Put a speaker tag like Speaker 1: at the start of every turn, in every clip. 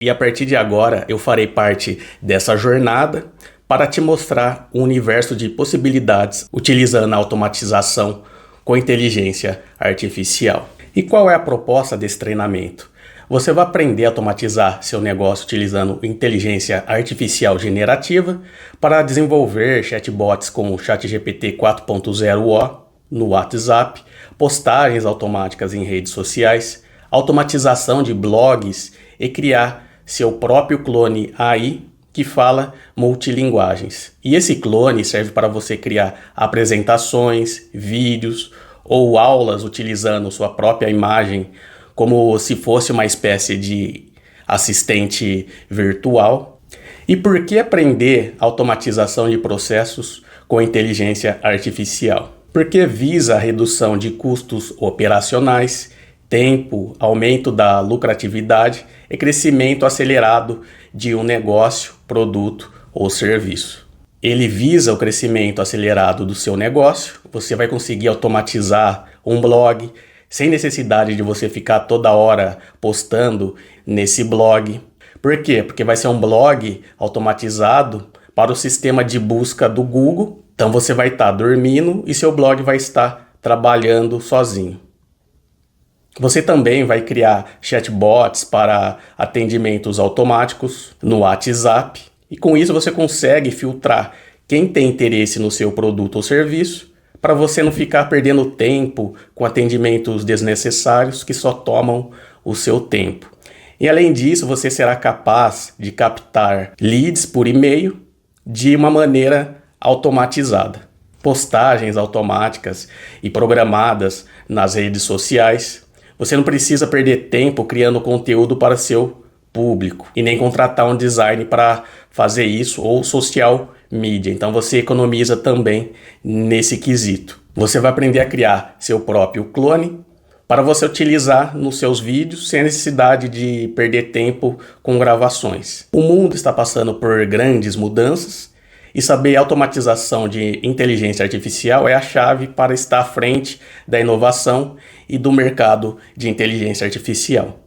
Speaker 1: E a partir de agora eu farei parte dessa jornada para te mostrar um universo de possibilidades utilizando a automatização com inteligência artificial. E qual é a proposta desse treinamento? Você vai aprender a automatizar seu negócio utilizando inteligência artificial generativa para desenvolver chatbots como o ChatGPT 4.0o no WhatsApp, postagens automáticas em redes sociais, automatização de blogs e criar seu próprio clone AI que fala multilinguagens. E esse clone serve para você criar apresentações, vídeos ou aulas utilizando sua própria imagem como se fosse uma espécie de assistente virtual. E por que aprender automatização de processos com inteligência artificial? Porque visa a redução de custos operacionais, tempo, aumento da lucratividade e crescimento acelerado de um negócio, produto ou serviço. Ele visa o crescimento acelerado do seu negócio. Você vai conseguir automatizar um blog sem necessidade de você ficar toda hora postando nesse blog. Por quê? Porque vai ser um blog automatizado para o sistema de busca do Google. Então você vai estar dormindo e seu blog vai estar trabalhando sozinho. Você também vai criar chatbots para atendimentos automáticos no WhatsApp. E com isso você consegue filtrar quem tem interesse no seu produto ou serviço, para você não ficar perdendo tempo com atendimentos desnecessários que só tomam o seu tempo. E além disso, você será capaz de captar leads por e-mail de uma maneira automatizada. Postagens automáticas e programadas nas redes sociais. Você não precisa perder tempo criando conteúdo para seu público e nem contratar um design para fazer isso ou social media. Então você economiza também nesse quesito. Você vai aprender a criar seu próprio clone para você utilizar nos seus vídeos sem necessidade de perder tempo com gravações. O mundo está passando por grandes mudanças e saber automatização de inteligência artificial é a chave para estar à frente da inovação e do mercado de inteligência artificial.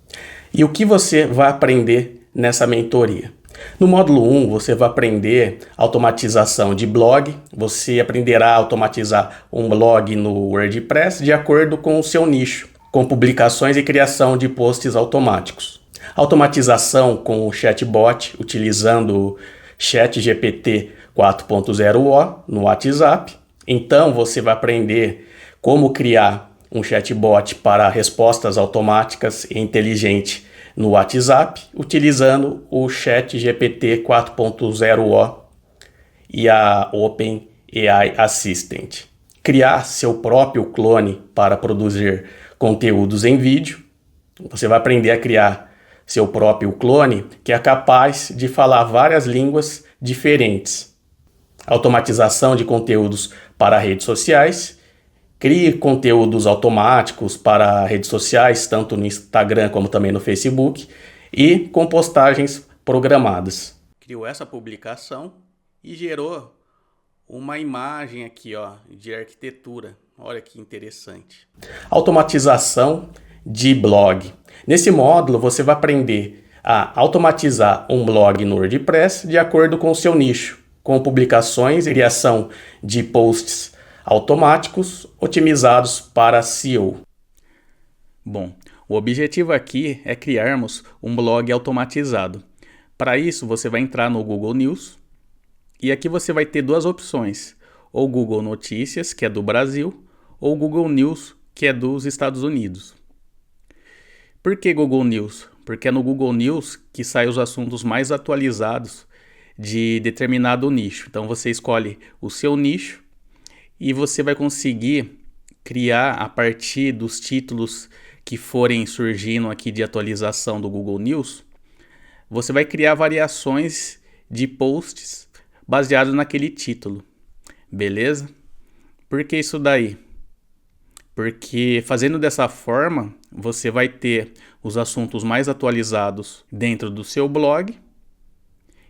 Speaker 1: E o que você vai aprender nessa mentoria? No módulo 1, você vai aprender automatização de blog. Você aprenderá a automatizar um blog no WordPress de acordo com o seu nicho, com publicações e criação de posts automáticos. Automatização com o chatbot, utilizando o ChatGPT 4.0o no WhatsApp. Então, você vai aprender como criar um chatbot para respostas automáticas e inteligente no WhatsApp, utilizando o ChatGPT 4.0o e a OpenAI Assistant. Criar seu próprio clone para produzir conteúdos em vídeo. Você vai aprender a criar seu próprio clone que é capaz de falar várias línguas diferentes. Automatização de conteúdos para redes sociais. Crie conteúdos automáticos para redes sociais, tanto no Instagram como também no Facebook, e com postagens programadas. Criou essa publicação e gerou uma imagem aqui, ó, de arquitetura. Olha que interessante. Automatização de blog. Nesse módulo você vai aprender a automatizar um blog no WordPress de acordo com o seu nicho, com publicações e criação de posts automáticos otimizados para SEO. Bom, o objetivo aqui é criarmos um blog automatizado. Para isso, você vai entrar no Google News e aqui você vai ter duas opções: ou Google Notícias, que é do Brasil, ou Google News, que é dos Estados Unidos. Por que Google News? Porque é no Google News que saem os assuntos mais atualizados de determinado nicho. Então você escolhe o seu nicho e você vai conseguir criar a partir dos títulos que forem surgindo aqui de atualização do Google News. Você vai criar variações de posts baseados naquele título. Beleza? Por que isso daí? Porque fazendo dessa forma, você vai ter os assuntos mais atualizados dentro do seu blog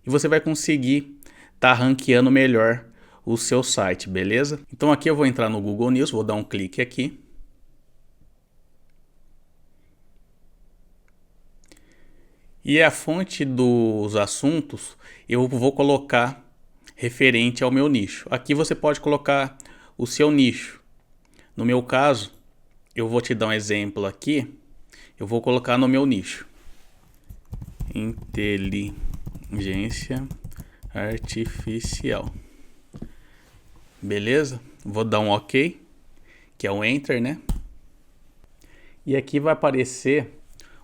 Speaker 1: e você vai conseguir estar ranqueando melhor o seu site, beleza? Então aqui eu vou entrar no Google News, vou dar um clique aqui. E a fonte dos assuntos eu vou colocar referente ao meu nicho. Aqui você pode colocar o seu nicho. No meu caso, eu vou te dar um exemplo aqui. Eu vou colocar no meu nicho: inteligência artificial. Beleza? Vou dar um OK, que é o Enter, né? E aqui vai aparecer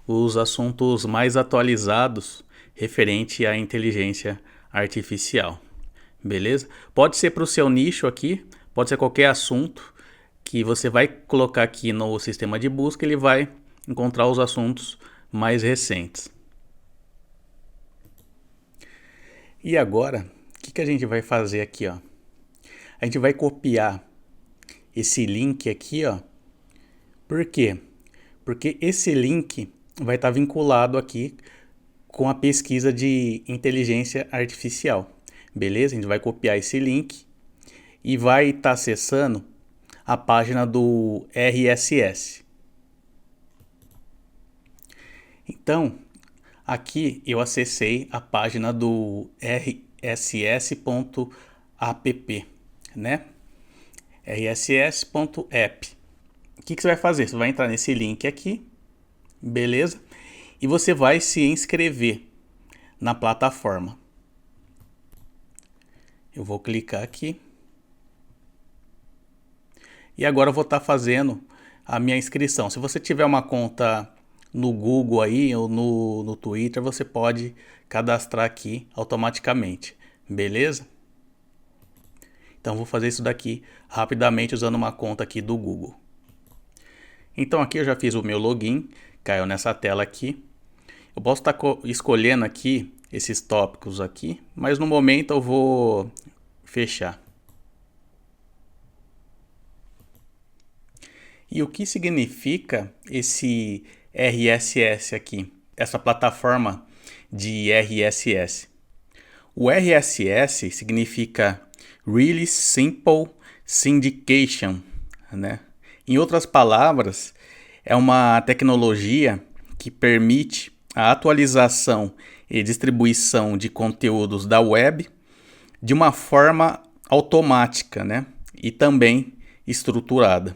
Speaker 1: os assuntos mais atualizados referente à inteligência artificial. Beleza? Pode ser para o seu nicho aqui, pode ser qualquer assunto que você vai colocar aqui no sistema de busca, ele vai encontrar os assuntos mais recentes. E agora, o que a gente vai fazer aqui, ó? A gente vai copiar esse link aqui, ó. Por quê? Porque esse link vai estar vinculado aqui com a pesquisa de inteligência artificial. Beleza? A gente vai copiar esse link e vai estar acessando a página do RSS. Então, aqui eu acessei a página do rss.app, né? rss.app. O que você vai fazer? Você vai entrar nesse link aqui, beleza? E você vai se inscrever na plataforma. Eu vou clicar aqui. E agora eu vou estar fazendo a minha inscrição. Se você tiver uma conta no Google aí ou no Twitter, você pode cadastrar aqui automaticamente, beleza? Então vou fazer isso daqui rapidamente usando uma conta aqui do Google. Então aqui eu já fiz o meu login, caiu nessa tela aqui. Eu posso estar escolhendo aqui esses tópicos aqui, mas no momento eu vou fechar. E o que significa esse RSS aqui? Essa plataforma de RSS. O RSS significa Really Simple Syndication, né? Em outras palavras, é uma tecnologia que permite a atualização e distribuição de conteúdos da web de uma forma automática, né? E também estruturada.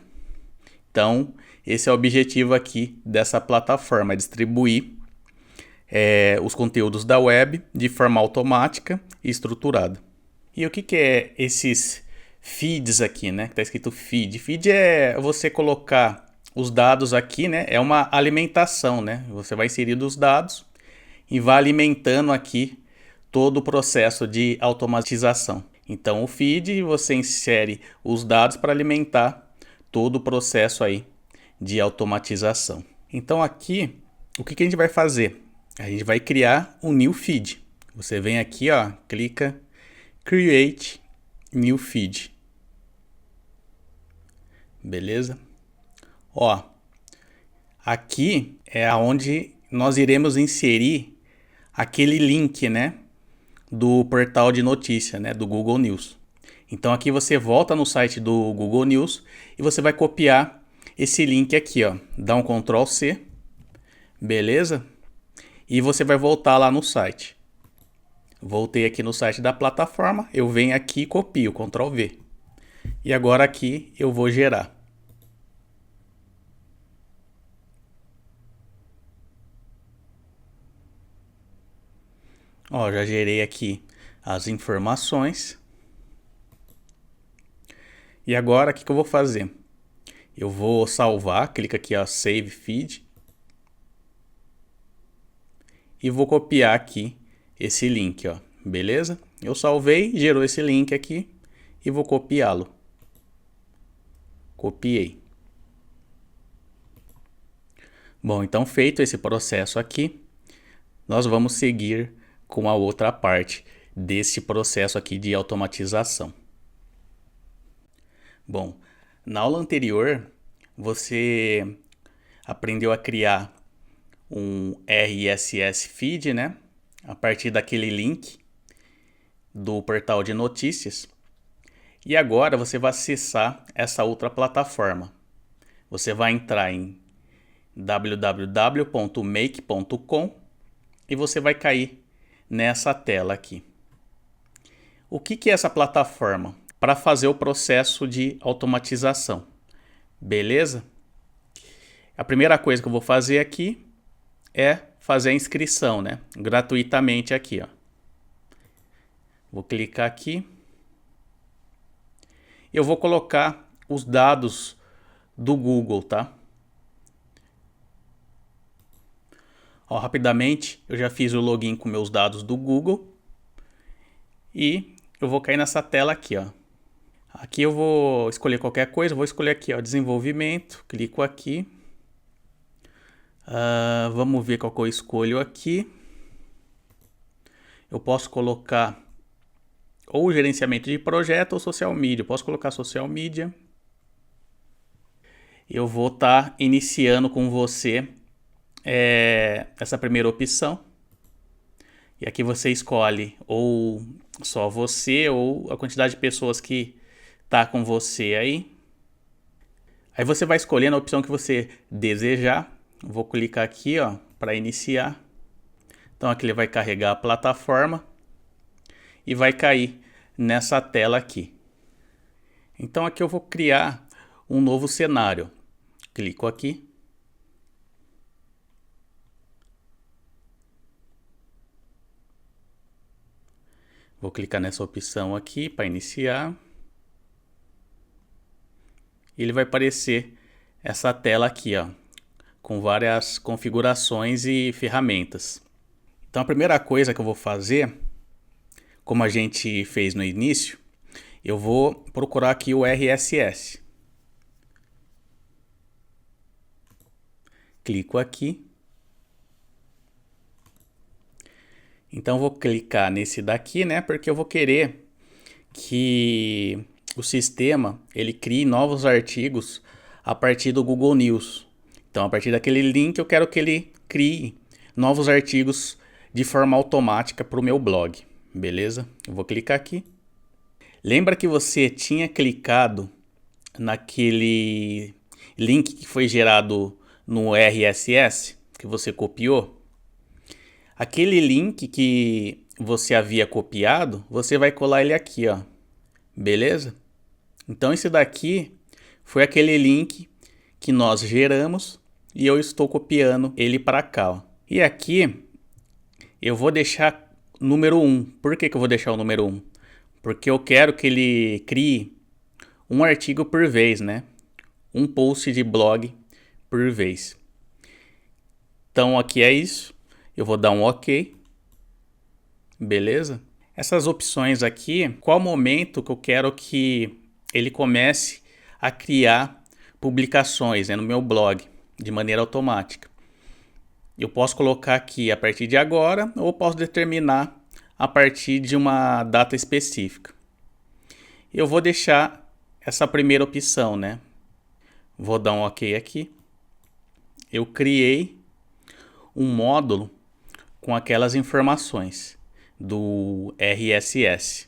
Speaker 1: Então, esse é o objetivo aqui dessa plataforma, é distribuir os conteúdos da web de forma automática e estruturada. E o que é esses feeds aqui, né? Que tá escrito feed. Feed é você colocar os dados aqui, né? É uma alimentação, né? Você vai inserir os dados e vai alimentando aqui todo o processo de automatização. Então, o feed, você insere os dados para alimentar todo o processo aí de automatização. Então, aqui, o que a gente vai fazer? A gente vai criar um new feed. Você vem aqui, ó, clica Create New Feed. Beleza? Ó, aqui é onde nós iremos inserir aquele link, né, do portal de notícia, né, do Google News. Então aqui você volta no site do Google News e você vai copiar esse link aqui, ó. Dá um Ctrl C, beleza? E você vai voltar lá no site. Voltei aqui no site da plataforma, eu venho aqui e copio, Ctrl V. E agora aqui eu vou gerar. Ó, já gerei aqui as informações. E agora o que eu vou fazer? Eu vou salvar, clica aqui, ó, Save Feed. E vou copiar aqui esse link, ó, beleza? Eu salvei, gerou esse link aqui e vou copiá-lo. Copiei. Bom, então feito esse processo aqui, nós vamos seguir com a outra parte desse processo aqui de automatização. Bom, na aula anterior, você aprendeu a criar um RSS feed, né? A partir daquele link do portal de notícias. E agora você vai acessar essa outra plataforma. Você vai entrar em www.make.com e você vai cair nessa tela aqui. O que é essa plataforma? Para fazer o processo de automatização. Beleza? A primeira coisa que eu vou fazer aqui é fazer a inscrição, né? Gratuitamente aqui, ó. Vou clicar aqui. Eu vou colocar os dados do Google, tá? Ó, rapidamente eu já fiz o login com meus dados do Google e eu vou cair nessa tela aqui, ó. Aqui eu vou escolher qualquer coisa, vou escolher aqui, ó, desenvolvimento, clico aqui. Vamos ver qual que eu escolho aqui. Eu posso colocar ou gerenciamento de projeto ou social media. Eu posso colocar social media. Eu vou estar iniciando com você essa primeira opção. E aqui você escolhe ou só você ou a quantidade de pessoas que tá com você aí. Aí você vai escolhendo a opção que você desejar. Vou clicar aqui, ó, para iniciar. Então aqui ele vai carregar a plataforma e vai cair nessa tela aqui. Então aqui eu vou criar um novo cenário. Clico aqui. Vou clicar nessa opção aqui para iniciar. Ele vai aparecer essa tela aqui, ó, com várias configurações e ferramentas. Então a primeira coisa que eu vou fazer, como a gente fez no início, eu vou procurar aqui o RSS. Clico aqui. Então vou clicar nesse daqui, né? Porque eu vou querer que o sistema ele crie novos artigos a partir do Google News. Então a partir daquele link eu quero que ele crie novos artigos de forma automática para o meu blog. Beleza? Eu vou clicar aqui. Lembra que você tinha clicado naquele link que foi gerado no RSS que você copiou? Aquele link que você havia copiado, você vai colar ele aqui, ó. Beleza? Então esse daqui foi aquele link que nós geramos e eu estou copiando ele para cá, ó. E aqui eu vou deixar número 1. Por que eu vou deixar o número 1? Porque eu quero que ele crie um artigo por vez, né? Um post de blog por vez. Então aqui é isso. Eu vou dar um OK. Beleza? Essas opções aqui, qual momento que eu quero que ele comece a criar publicações, né, no meu blog de maneira automática. Eu posso colocar aqui a partir de agora ou posso determinar a partir de uma data específica. Eu vou deixar essa primeira opção, né? Vou dar um OK aqui. Eu criei um módulo com aquelas informações do RSS.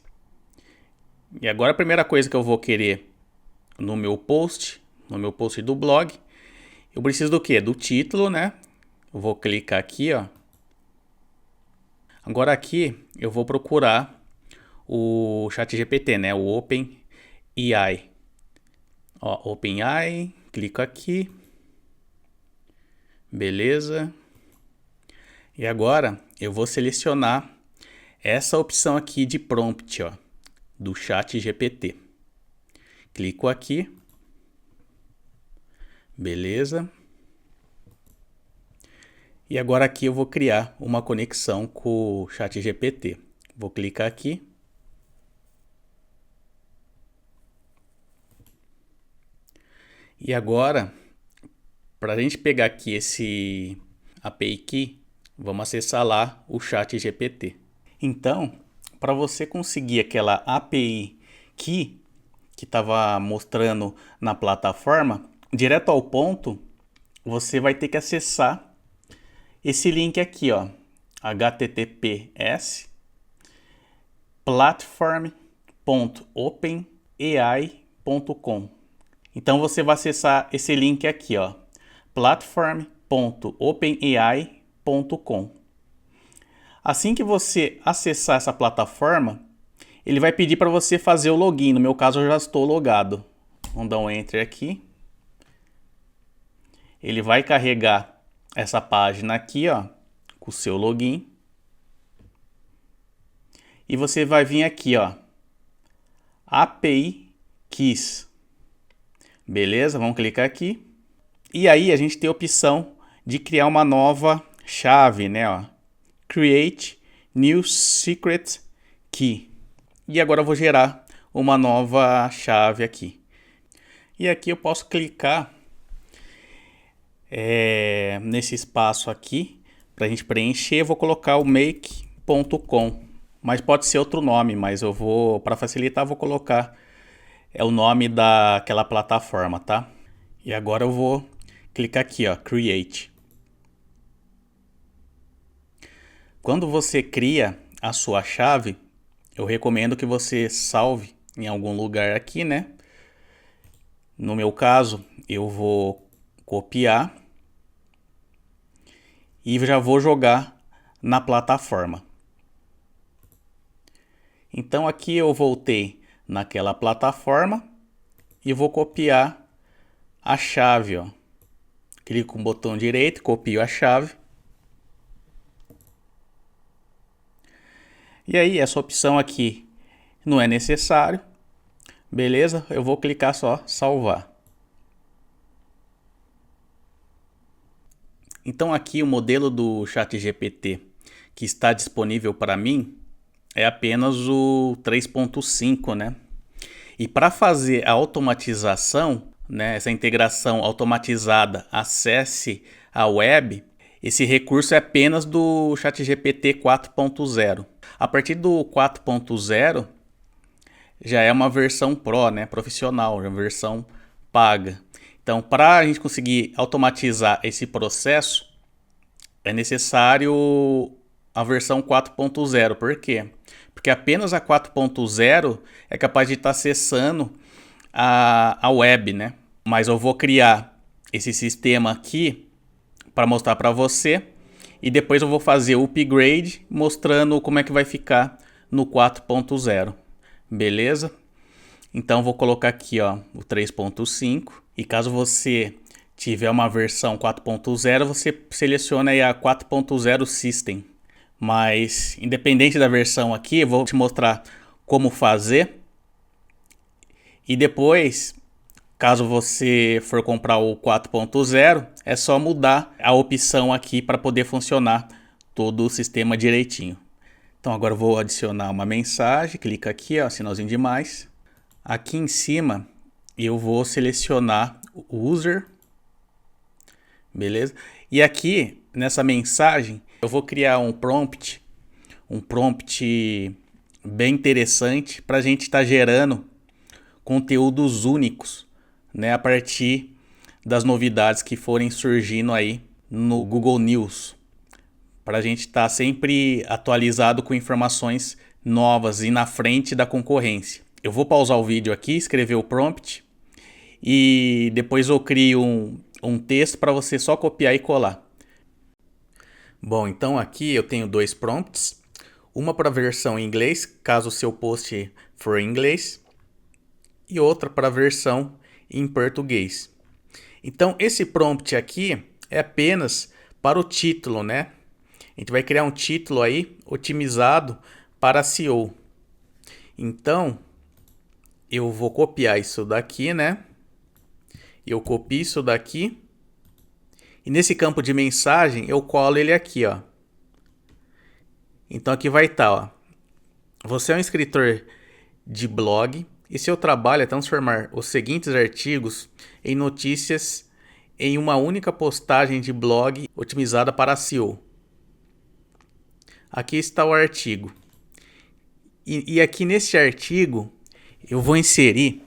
Speaker 1: E agora a primeira coisa que eu vou querer no meu post do blog, eu preciso do quê? Do título, né? Eu vou clicar aqui, ó. Agora aqui eu vou procurar o ChatGPT, né? O OpenAI. Ó, OpenAI, clico aqui. Beleza. E agora eu vou selecionar essa opção aqui de prompt, ó, do ChatGPT. Clico aqui. Beleza. E agora aqui eu vou criar uma conexão com o ChatGPT. Vou clicar aqui. E agora, para a gente pegar aqui esse API Key, vamos acessar lá o ChatGPT. Então, para você conseguir aquela API Key que estava mostrando na plataforma, direto ao ponto, você vai ter que acessar esse link aqui, ó, https platform.openai.com. Então você vai acessar esse link aqui, ó, platform.openai.com. Assim que você acessar essa plataforma, ele vai pedir para você fazer o login. No meu caso, eu já estou logado. Vamos dar um Enter aqui. Ele vai carregar essa página aqui, ó, com o seu login. E você vai vir aqui, ó, API Keys. Beleza? Vamos clicar aqui. E aí a gente tem a opção de criar uma nova chave, né, ó. Create New Secret Key. E agora eu vou gerar uma nova chave aqui. E aqui eu posso clicar nesse espaço aqui para a gente preencher. Eu vou colocar o make.com, mas pode ser outro nome, mas eu vou, para facilitar, vou colocar o nome daquela plataforma, tá? E agora eu vou clicar aqui, ó, Create. Quando você cria a sua chave, eu recomendo que você salve em algum lugar aqui, né? No meu caso, eu vou copiar e já vou jogar na plataforma. Então aqui eu voltei naquela plataforma e vou copiar a chave, ó. Clico com o botão direito, copio a chave. E aí essa opção aqui não é necessário. Beleza? Eu vou clicar só salvar. Então aqui o modelo do ChatGPT que está disponível para mim é apenas o 3.5, né? E para fazer a automatização, né, essa integração automatizada, acesse a web, esse recurso é apenas do ChatGPT 4.0. A partir do 4.0 já é uma versão Pro, né, profissional, uma versão paga. Então, para a gente conseguir automatizar esse processo, é necessário a versão 4.0. Por quê? Porque apenas a 4.0 é capaz de estar acessando a web, né? Mas eu vou criar esse sistema aqui para mostrar para você e depois eu vou fazer o upgrade mostrando como é que vai ficar no 4.0. Beleza? Então vou colocar aqui, ó, o 3.5 e caso você tiver uma versão 4.0, você seleciona aí a 4.0 System. Mas independente da versão aqui, eu vou te mostrar como fazer. E depois, caso você for comprar o 4.0, é só mudar a opção aqui para poder funcionar todo o sistema direitinho. Então agora eu vou adicionar uma mensagem, clica aqui, ó, sinalzinho de mais. Aqui em cima eu vou selecionar o user, beleza? E aqui nessa mensagem eu vou criar um prompt bem interessante para a gente estar gerando conteúdos únicos, né, a partir das novidades que forem surgindo aí no Google News, para a gente estar sempre atualizado com informações novas e na frente da concorrência. Eu vou pausar o vídeo aqui, escrever o prompt e depois eu crio um texto para você só copiar e colar. Bom, então aqui eu tenho dois prompts, uma para a versão em inglês, caso o seu post for em inglês, e outra para a versão em português. Então esse prompt aqui é apenas para o título, né? A gente vai criar um título aí otimizado para SEO. Então eu vou copiar isso daqui, né? Eu copio isso daqui. E nesse campo de mensagem eu colo ele aqui, ó. Então aqui vai estar, ó. Você é um escritor de blog e seu trabalho é transformar os seguintes artigos em notícias em uma única postagem de blog otimizada para SEO. Aqui está o artigo. E aqui nesse artigo eu vou inserir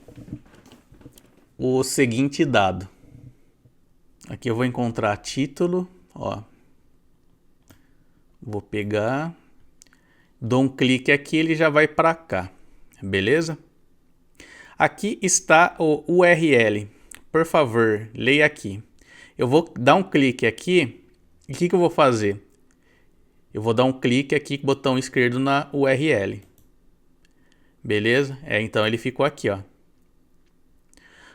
Speaker 1: o seguinte dado. Aqui eu vou encontrar título, ó. Vou pegar, dou um clique aqui, ele já vai para cá, beleza? Aqui está o URL. Por favor, leia aqui. Eu vou dar um clique aqui e o que eu vou fazer? Eu vou dar um clique aqui com o botão esquerdo na URL. Beleza? Então ele ficou aqui, ó.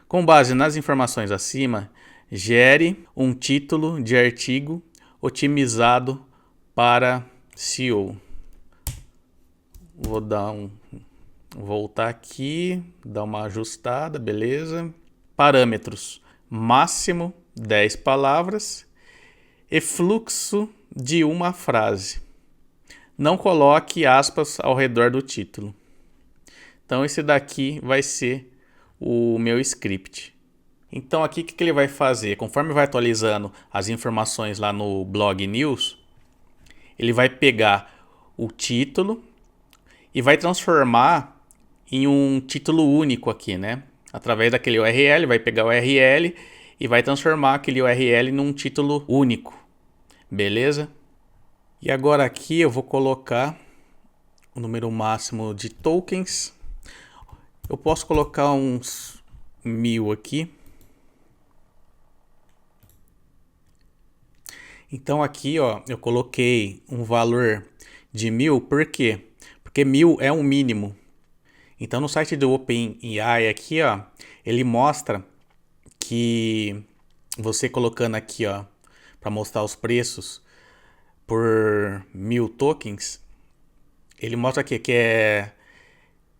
Speaker 1: Com base nas informações acima, gere um título de artigo otimizado para SEO. Vou voltar aqui, dar uma ajustada, beleza? Parâmetros: máximo 10 palavras e fluxo de uma frase. Não coloque aspas ao redor do título. Então esse daqui vai ser o meu script. Então aqui o que ele vai fazer? Conforme vai atualizando as informações lá no blog News, ele vai pegar o título e vai transformar em um título único aqui, né? Através daquele URL, vai pegar o URL e vai transformar aquele URL num título único. Beleza? E agora aqui eu vou colocar o número máximo de tokens. Eu posso colocar uns 1000 aqui. Então aqui, ó, eu coloquei um valor de 1000, por quê? Porque 1000 é um mínimo. Então no site do OpenAI aqui, ó, ele mostra que você colocando aqui, ó, para mostrar os preços por 1000 tokens, ele mostra aqui que é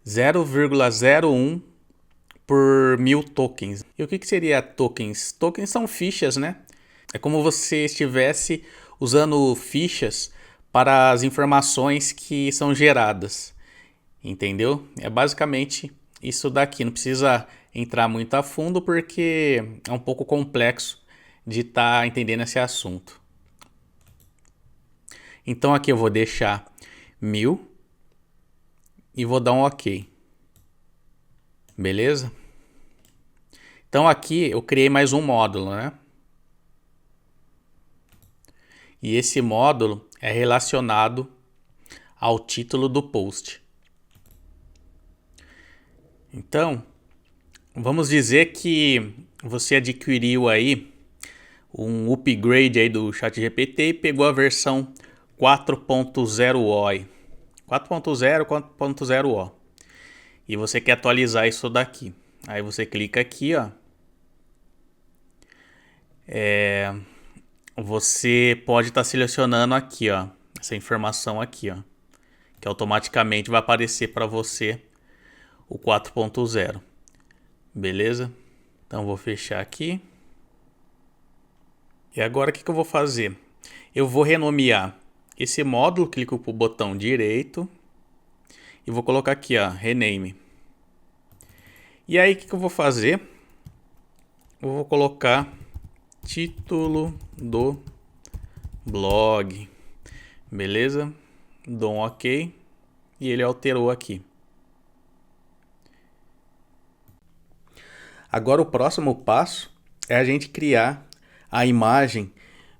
Speaker 1: 0,01 por 1000 tokens. E o que seria tokens? Tokens são fichas, né? É como você estivesse usando fichas para as informações que são geradas. Entendeu? É basicamente isso daqui. Não precisa entrar muito a fundo porque é um pouco complexo de estar entendendo esse assunto. Então aqui eu vou deixar 1000 e vou dar um OK. Beleza? Então aqui eu criei mais um módulo, né? E esse módulo é relacionado ao título do post. Então, vamos dizer que você adquiriu aí um upgrade aí do ChatGPT e pegou a versão 4.0O. 4.0O. E você quer atualizar isso daqui. Aí você clica aqui, ó. Você pode estar selecionando aqui, ó, essa informação aqui, ó, que automaticamente vai aparecer para você o 4.0. Beleza? Então vou fechar aqui. E agora o que eu vou fazer? Eu vou renomear esse módulo, clico com o botão direito e vou colocar aqui, ó, rename. E aí o que eu vou fazer? Eu vou colocar título do blog. Beleza? Dou um OK e ele alterou aqui. Agora o próximo passo é a gente criar a imagem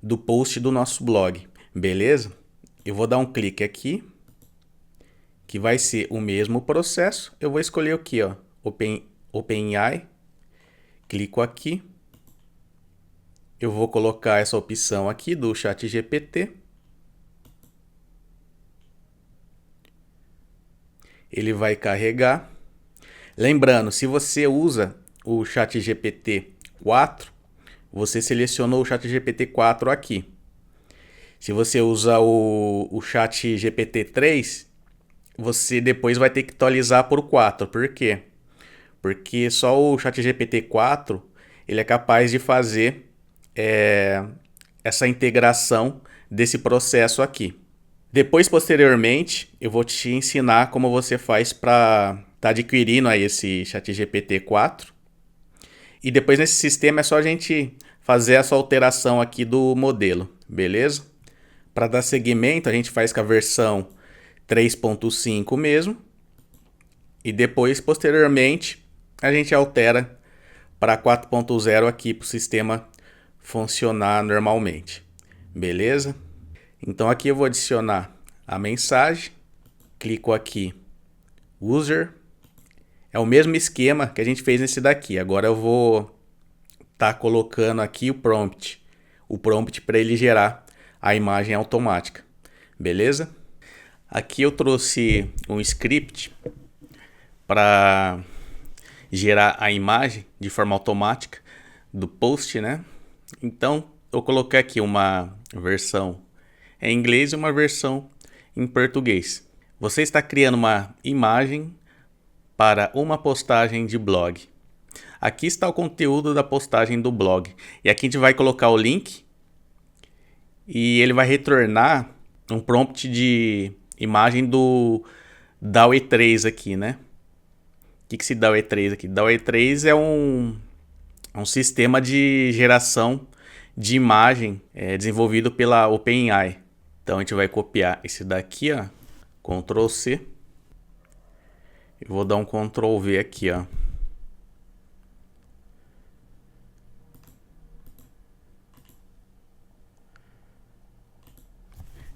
Speaker 1: do post do nosso blog, beleza? Eu vou dar um clique aqui, que vai ser o mesmo processo. Eu vou escolher aqui, ó, OpenAI, clico aqui. Eu vou colocar essa opção aqui do ChatGPT. Ele vai carregar. Lembrando, se você usa o ChatGPT 4, você selecionou o ChatGPT 4 aqui. Se você usa o ChatGPT 3, você depois vai ter que atualizar por 4. Por quê? Porque só o ChatGPT 4 ele é capaz de fazer essa integração desse processo aqui. Depois, posteriormente, eu vou te ensinar como você faz para estar adquirindo aí esse ChatGPT 4. E depois nesse sistema é só a gente fazer essa alteração aqui do modelo, beleza? Para dar seguimento, a gente faz com a versão 3.5 mesmo. E depois, posteriormente, a gente altera para 4.0 aqui para o sistema funcionar normalmente. Beleza? Então aqui eu vou adicionar a mensagem. Clico aqui, user. É o mesmo esquema que a gente fez nesse daqui. Agora eu vou estar colocando aqui o prompt. O prompt para ele gerar a imagem automática. beleza? Aqui eu trouxe um script para gerar a imagem de forma automática do post, né? Então eu coloquei aqui uma versão em inglês e uma versão em português. Você está criando uma imagem para uma postagem de blog. Aqui está o conteúdo da postagem do blog. E aqui a gente vai colocar o link e ele vai retornar um prompt de imagem da E3 aqui, né? O que se dá o E3 aqui? Da E3 é um sistema de geração de imagem desenvolvido pela OpenAI. Então a gente vai copiar esse daqui, ó, Ctrl C. Eu vou dar um Ctrl V aqui, ó.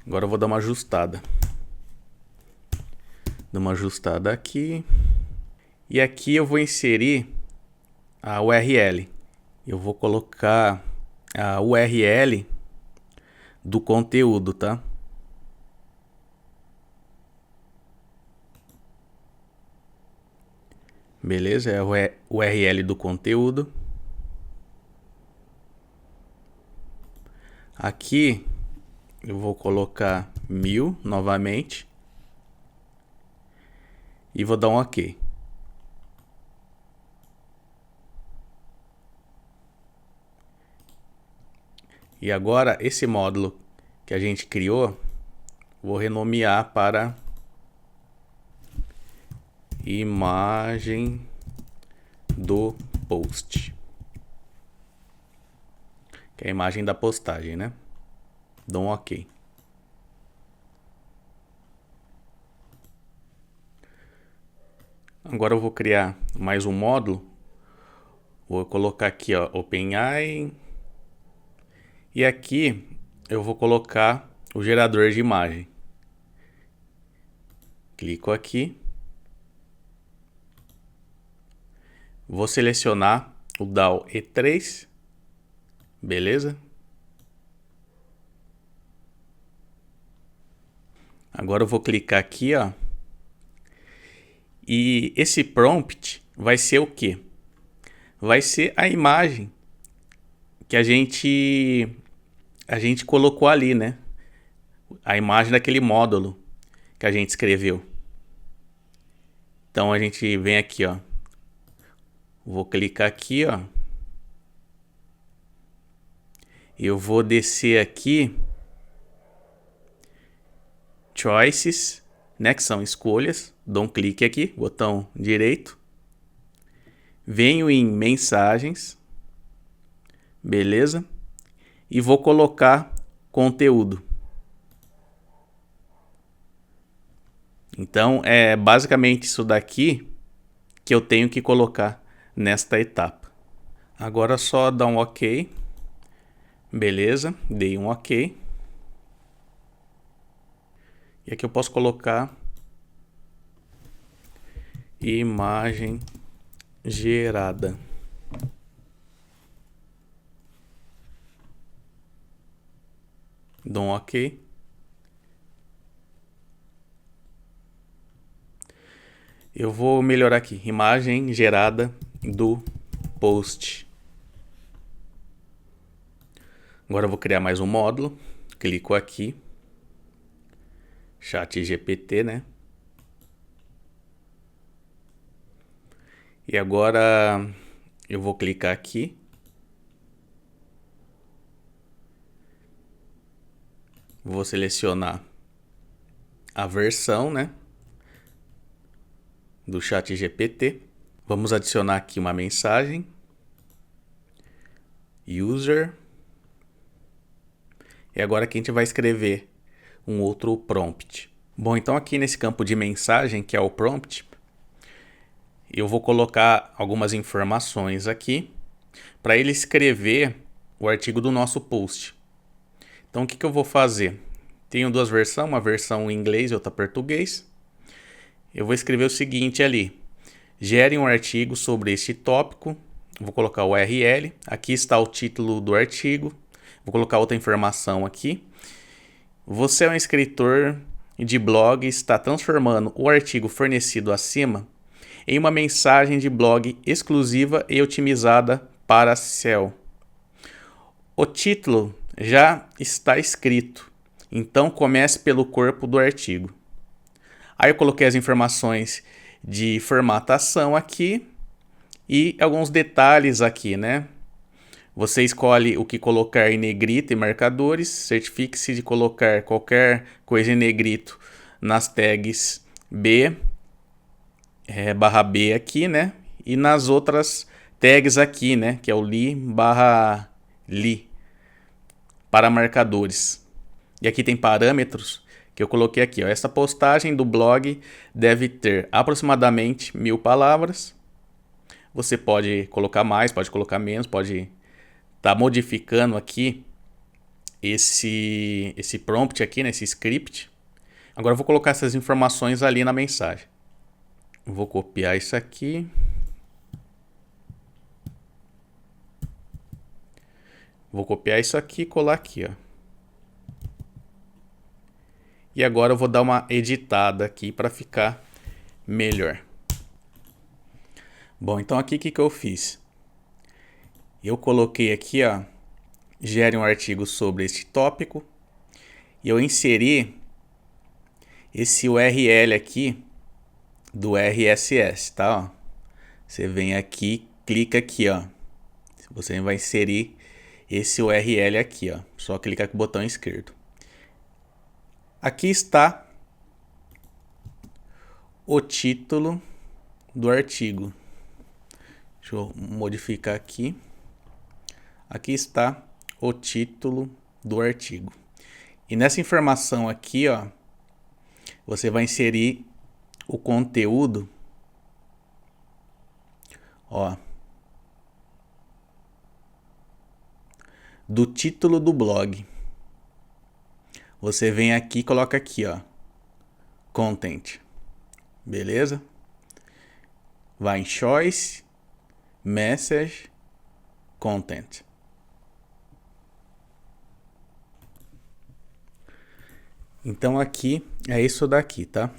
Speaker 1: Agora eu vou dar uma ajustada. Dá uma ajustada aqui. E aqui eu vou inserir a URL. Eu vou colocar a URL do conteúdo, tá? Beleza? É a URL do conteúdo. Aqui eu vou colocar 1000 novamente. E vou dar um OK. E agora esse módulo que a gente criou, vou renomear para imagem do post. Que é a imagem da postagem, né? Dou um OK. Agora eu vou criar mais um módulo. Vou colocar aqui, ó, OpenAI. E aqui eu vou colocar o gerador de imagem. Clico aqui. Vou selecionar o DAO E3. Beleza? Agora eu vou clicar aqui, ó. E esse prompt vai ser o quê? Vai ser a imagem que a gente colocou ali, né? A imagem daquele módulo que a gente escreveu. Então a gente vem aqui, ó. Vou clicar aqui, ó. Eu vou descer aqui. Choices, né? Que são escolhas. Dou um clique aqui, botão direito. Venho em mensagens. Beleza? E vou colocar conteúdo. Então é basicamente isso daqui que eu tenho que colocar nesta etapa. Agora é só dar um OK. Beleza, dei um OK. E aqui eu posso colocar imagem gerada. Dou um OK. Eu vou melhorar aqui, imagem gerada do post. Agora eu vou criar mais um módulo. Clico aqui. ChatGPT, né? E agora eu vou clicar aqui. Vou selecionar a versão, né? Do ChatGPT. Vamos adicionar aqui uma mensagem. User. E agora aqui a gente vai escrever um outro prompt. Bom, então aqui nesse campo de mensagem, que é o prompt, eu vou colocar algumas informações aqui para ele escrever o artigo do nosso post. Então o que eu vou fazer? Tenho duas versões, uma versão em inglês e outra em português. Eu vou escrever o seguinte ali: gere um artigo sobre este tópico. Vou colocar o URL. Aqui está o título do artigo. Vou colocar outra informação aqui. Você é um escritor de blog e está transformando o artigo fornecido acima em uma mensagem de blog exclusiva e otimizada para SEO. O título já está escrito, então comece pelo corpo do artigo. Aí eu coloquei as informações de formatação aqui e alguns detalhes aqui, né? Você escolhe o que colocar em negrito e marcadores, certifique-se de colocar qualquer coisa em negrito nas tags B, barra B aqui, né? E nas outras tags aqui, né? Que é o li barra li para marcadores. E aqui tem parâmetros que eu coloquei aqui, ó. Essa postagem do blog deve ter aproximadamente 1000 palavras. Você pode colocar mais, pode colocar menos, pode estar modificando aqui esse prompt aqui, nesse script. Agora eu vou colocar essas informações ali na mensagem. Vou copiar isso aqui. Vou copiar isso aqui e colar aqui, ó. E agora eu vou dar uma editada aqui para ficar melhor. Bom, então aqui o que eu fiz? Eu coloquei aqui, ó, gere um artigo sobre este tópico. E eu inseri esse URL aqui do RSS, tá? Ó. Você vem aqui, clica aqui, ó. Você vai inserir esse URL aqui, ó. Só clicar com o botão esquerdo. Aqui está o título do artigo. Deixa eu modificar aqui. Aqui está o título do artigo. E nessa informação aqui, ó, você vai inserir o conteúdo, ó, do título do blog. Você vem aqui e coloca aqui, ó, content. Beleza? Vai em choice, message, content. Então aqui é isso daqui, tá?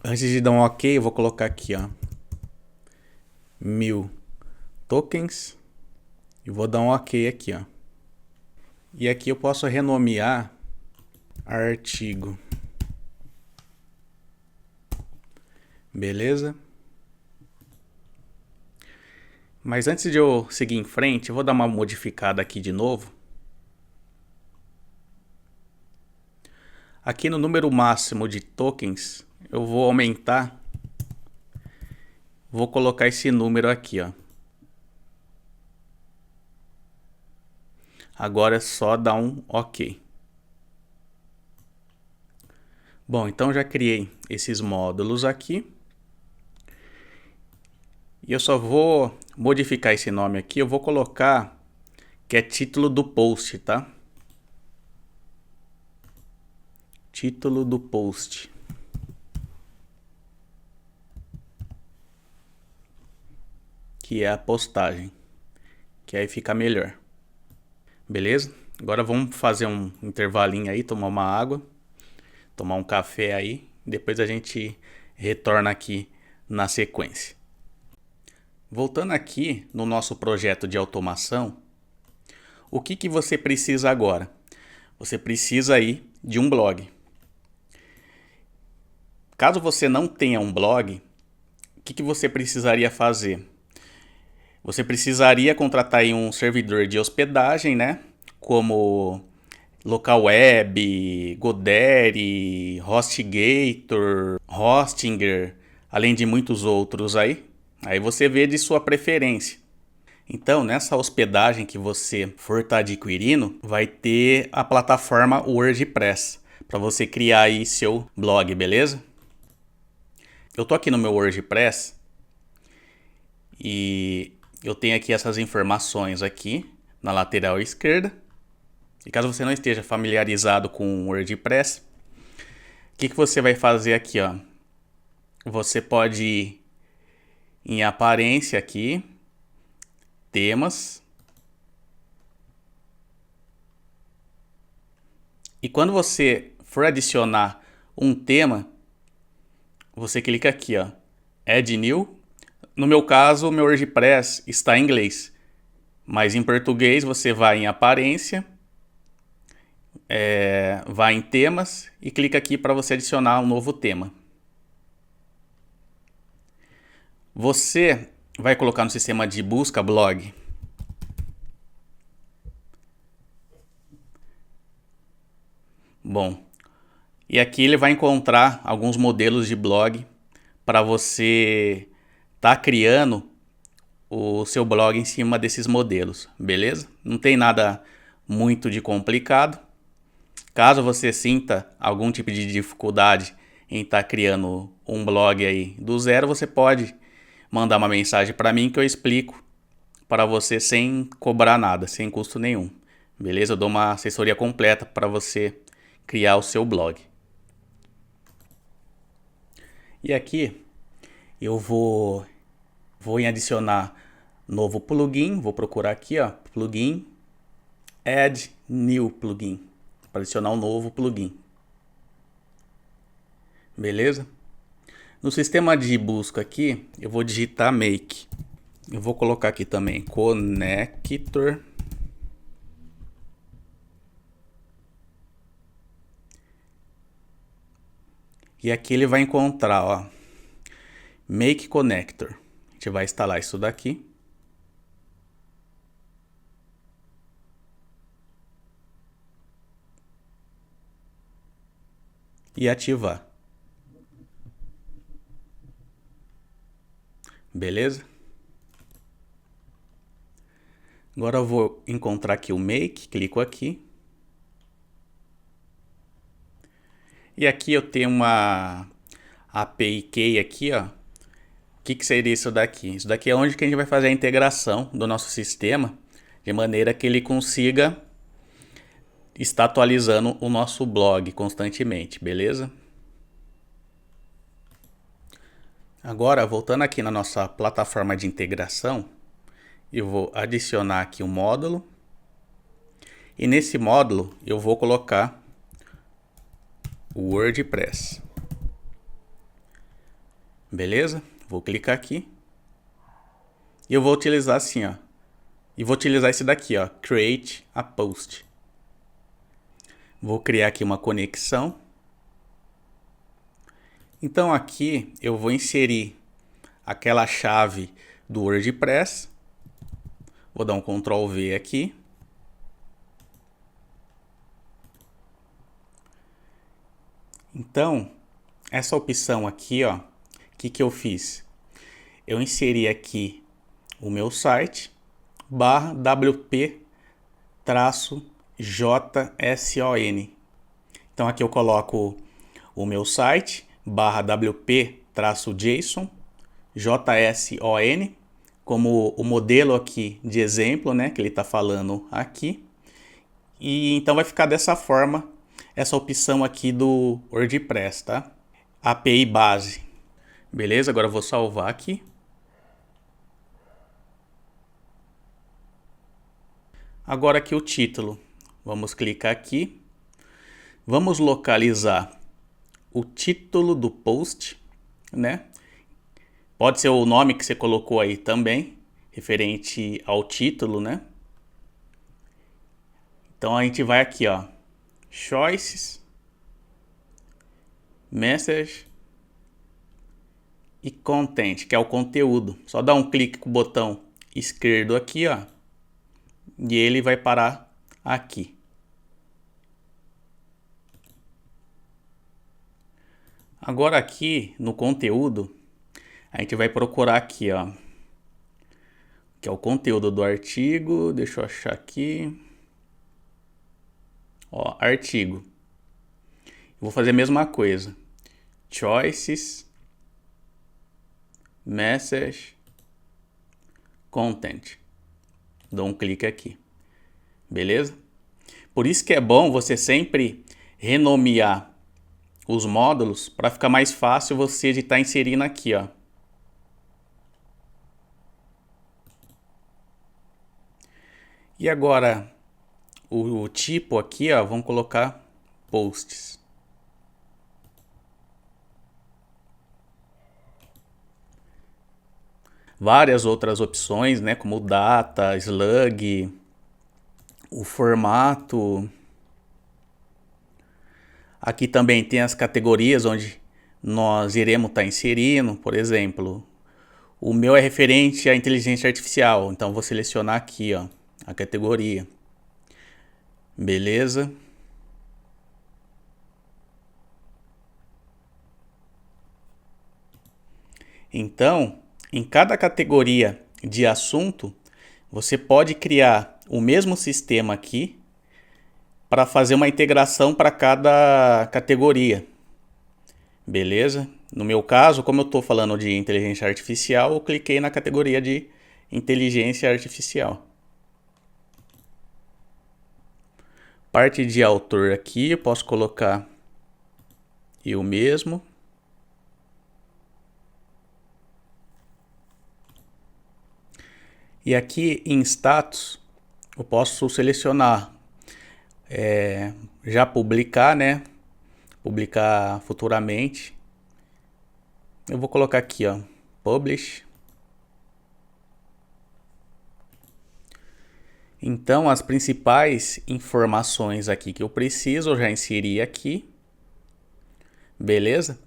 Speaker 1: Antes de dar um OK, eu vou colocar aqui, ó, 1000 tokens e vou dar um OK aqui, ó. E aqui eu posso renomear artigo. Beleza? Mas antes de eu seguir em frente, eu vou dar uma modificada aqui de novo. Aqui no número máximo de tokens, eu vou aumentar. Vou colocar esse número aqui, ó. Agora é só dar um OK. Bom, então já criei esses módulos aqui. E eu só vou modificar esse nome aqui. Eu vou colocar que é título do post, tá? Título do post. Que é a postagem. Que aí fica melhor. Beleza? Agora vamos fazer um intervalinho aí, tomar uma água, tomar um café aí. Depois a gente retorna aqui na sequência. Voltando aqui no nosso projeto de automação, o que você precisa agora? Você precisa aí de um blog. Caso você não tenha um blog, o que você precisaria fazer? Você precisaria contratar aí um servidor de hospedagem, né? Como Localweb, Godaddy, HostGator, Hostinger, além de muitos outros aí. Aí você vê de sua preferência. Então, nessa hospedagem que você for estar adquirindo, vai ter a plataforma WordPress para você criar aí seu blog, beleza? Eu tô aqui no meu WordPress e eu tenho aqui essas informações aqui na lateral esquerda. E caso você não esteja familiarizado com o WordPress, o que você vai fazer aqui, ó? Você pode ir em aparência aqui, temas, E quando você for adicionar um tema, você clica aqui, ó, Add New. No meu caso, o meu WordPress está em inglês, mas em português você vai em Aparência, vai em Temas e clica aqui para você adicionar um novo tema. Você vai colocar no sistema de busca blog. Bom, e aqui ele vai encontrar alguns modelos de blog para você estar criando o seu blog em cima desses modelos, beleza? Não tem nada muito de complicado. Caso você sinta algum tipo de dificuldade em estar criando um blog aí do zero, você pode mandar uma mensagem para mim que eu explico para você sem cobrar nada, sem custo nenhum. Beleza? Eu dou uma assessoria completa para você criar o seu blog. E aqui eu vou em adicionar novo plugin, vou procurar aqui, ó, plugin, add new plugin, para adicionar um novo plugin. Beleza? No sistema de busca aqui, eu vou digitar make. Eu vou colocar aqui também connector. E aqui ele vai encontrar, ó, make connector. A gente vai instalar isso daqui. E ativar. Beleza? Agora eu vou encontrar aqui o make, clico aqui. E aqui eu tenho uma API Key aqui, ó. O que seria isso daqui? Isso daqui é onde que a gente vai fazer a integração do nosso sistema, de maneira que ele consiga estar atualizando o nosso blog constantemente, beleza? Agora, voltando aqui na nossa plataforma de integração, eu vou adicionar aqui um módulo. E nesse módulo eu vou colocar o WordPress. Beleza? Vou clicar aqui. E eu vou utilizar assim, ó. E vou utilizar esse daqui, ó, Create a Post. Vou criar aqui uma conexão. Então aqui eu vou inserir aquela chave do WordPress. Vou dar um Ctrl V aqui. Então, essa opção aqui, ó, o que eu fiz? Eu inseri aqui o meu site /wp-json. Então aqui eu coloco o meu site /wp-json JSON como o modelo aqui de exemplo, né, que ele está falando aqui. E então vai ficar dessa forma essa opção aqui do WordPress, tá? API base. Beleza? Agora eu vou salvar aqui. Agora aqui o título. Vamos clicar aqui. Vamos localizar o título do post, né? Pode ser o nome que você colocou aí também, referente ao título, né? Então a gente vai aqui, ó, Choices, Message e Content, que é o conteúdo. Só dá um clique com o botão esquerdo aqui, ó, e ele vai parar aqui. Agora aqui no conteúdo, a gente vai procurar aqui, ó, que é o conteúdo do artigo. Deixa eu achar aqui. Ó, artigo. Vou fazer a mesma coisa. Choices, Message, Content. Dou um clique aqui. Beleza? Por isso que é bom você sempre renomear os módulos para ficar mais fácil você de estar inserindo aqui, ó. E agora o tipo aqui, ó, vamos colocar posts. Várias outras opções, né, como data, slug, o formato. Aqui também tem as categorias onde nós iremos estar inserindo, por exemplo, o meu é referente à inteligência artificial, então vou selecionar aqui, ó, a categoria. Beleza? Então, em cada categoria de assunto, você pode criar o mesmo sistema aqui para fazer uma integração para cada categoria. Beleza? No meu caso, como eu estou falando de inteligência artificial, eu cliquei na categoria de inteligência artificial. Parte de autor aqui, eu posso colocar eu mesmo. E aqui em status, eu posso selecionar já publicar, né? Publicar futuramente. Eu vou colocar aqui, ó, publish. Então, as principais informações aqui que eu preciso, eu já inseri aqui. Beleza?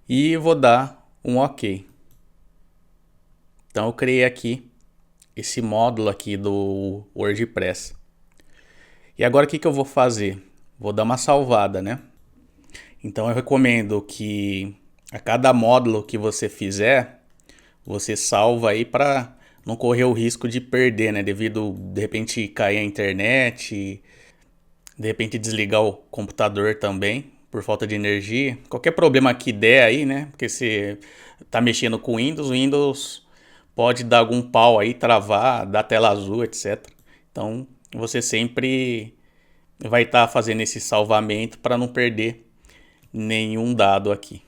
Speaker 1: E vou dar um OK. Então, eu criei aqui esse módulo aqui do WordPress. E agora o que eu vou fazer? Vou dar uma salvada, né? Então, eu recomendo que a cada módulo que você fizer, você salva aí para não correr o risco de perder, né? Devido, de repente, cair a internet, de repente desligar o computador também, por falta de energia. Qualquer problema que der aí, né? Porque você tá mexendo com o Windows pode dar algum pau aí, travar, dar tela azul, etc. Então, você sempre vai estar fazendo esse salvamento para não perder nenhum dado aqui.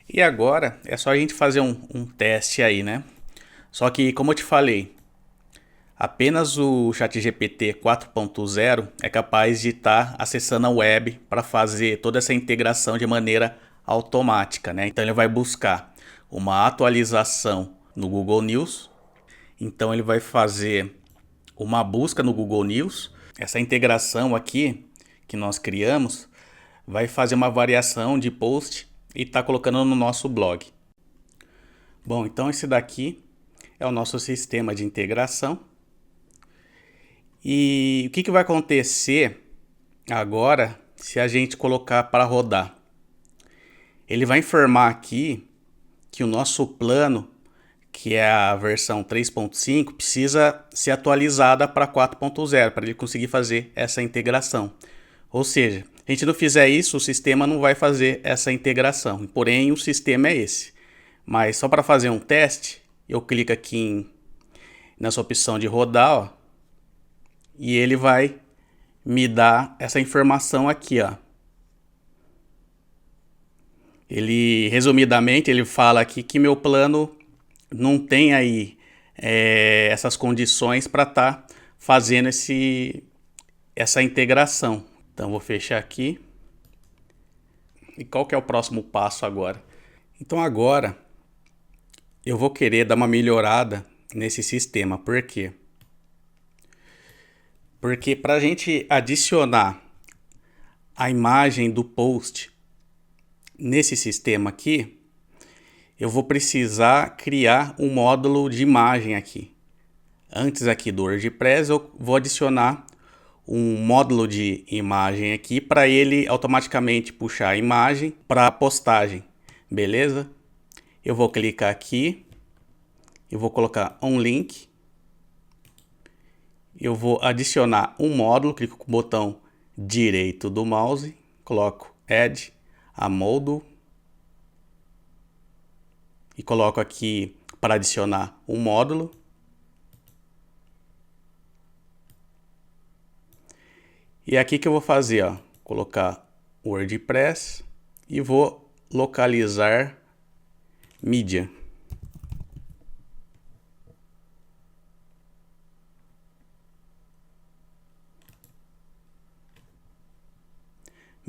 Speaker 1: E agora é só a gente fazer um teste aí, né? Só que, como eu te falei, apenas o ChatGPT 4.0 é capaz de estar acessando a web para fazer toda essa integração de maneira automática, né? Então ele vai buscar uma atualização no Google News. Então ele vai fazer uma busca no Google News. Essa integração aqui que nós criamos vai fazer uma variação de post e tá colocando no nosso blog. Bom, então esse daqui é o nosso sistema de integração. E o que vai acontecer agora se a gente colocar para rodar? Ele vai informar aqui que o nosso plano, que é a versão 3.5, precisa ser atualizada para 4.0 para ele conseguir fazer essa integração. Ou seja, se a gente não fizer isso, o sistema não vai fazer essa integração. Porém, o sistema é esse. Mas só para fazer um teste, eu clico aqui nessa opção de rodar, ó, e ele vai me dar essa informação aqui, ó. Ele, resumidamente, ele fala aqui que meu plano não tem aí essas condições para estar fazendo essa integração. Então vou fechar aqui. E qual que é o próximo passo agora? Então agora eu vou querer dar uma melhorada nesse sistema. Por quê? Porque para a gente adicionar a imagem do post nesse sistema aqui, eu vou precisar criar um módulo de imagem aqui. Antes aqui do WordPress, eu vou adicionar um módulo de imagem aqui para ele automaticamente puxar a imagem para a postagem. Beleza? Eu vou clicar aqui, eu vou colocar um link, eu vou adicionar um módulo, clico com o botão direito do mouse, coloco Add a Module e coloco aqui para adicionar um módulo. E aqui que eu vou fazer, ó, colocar WordPress e vou localizar mídia.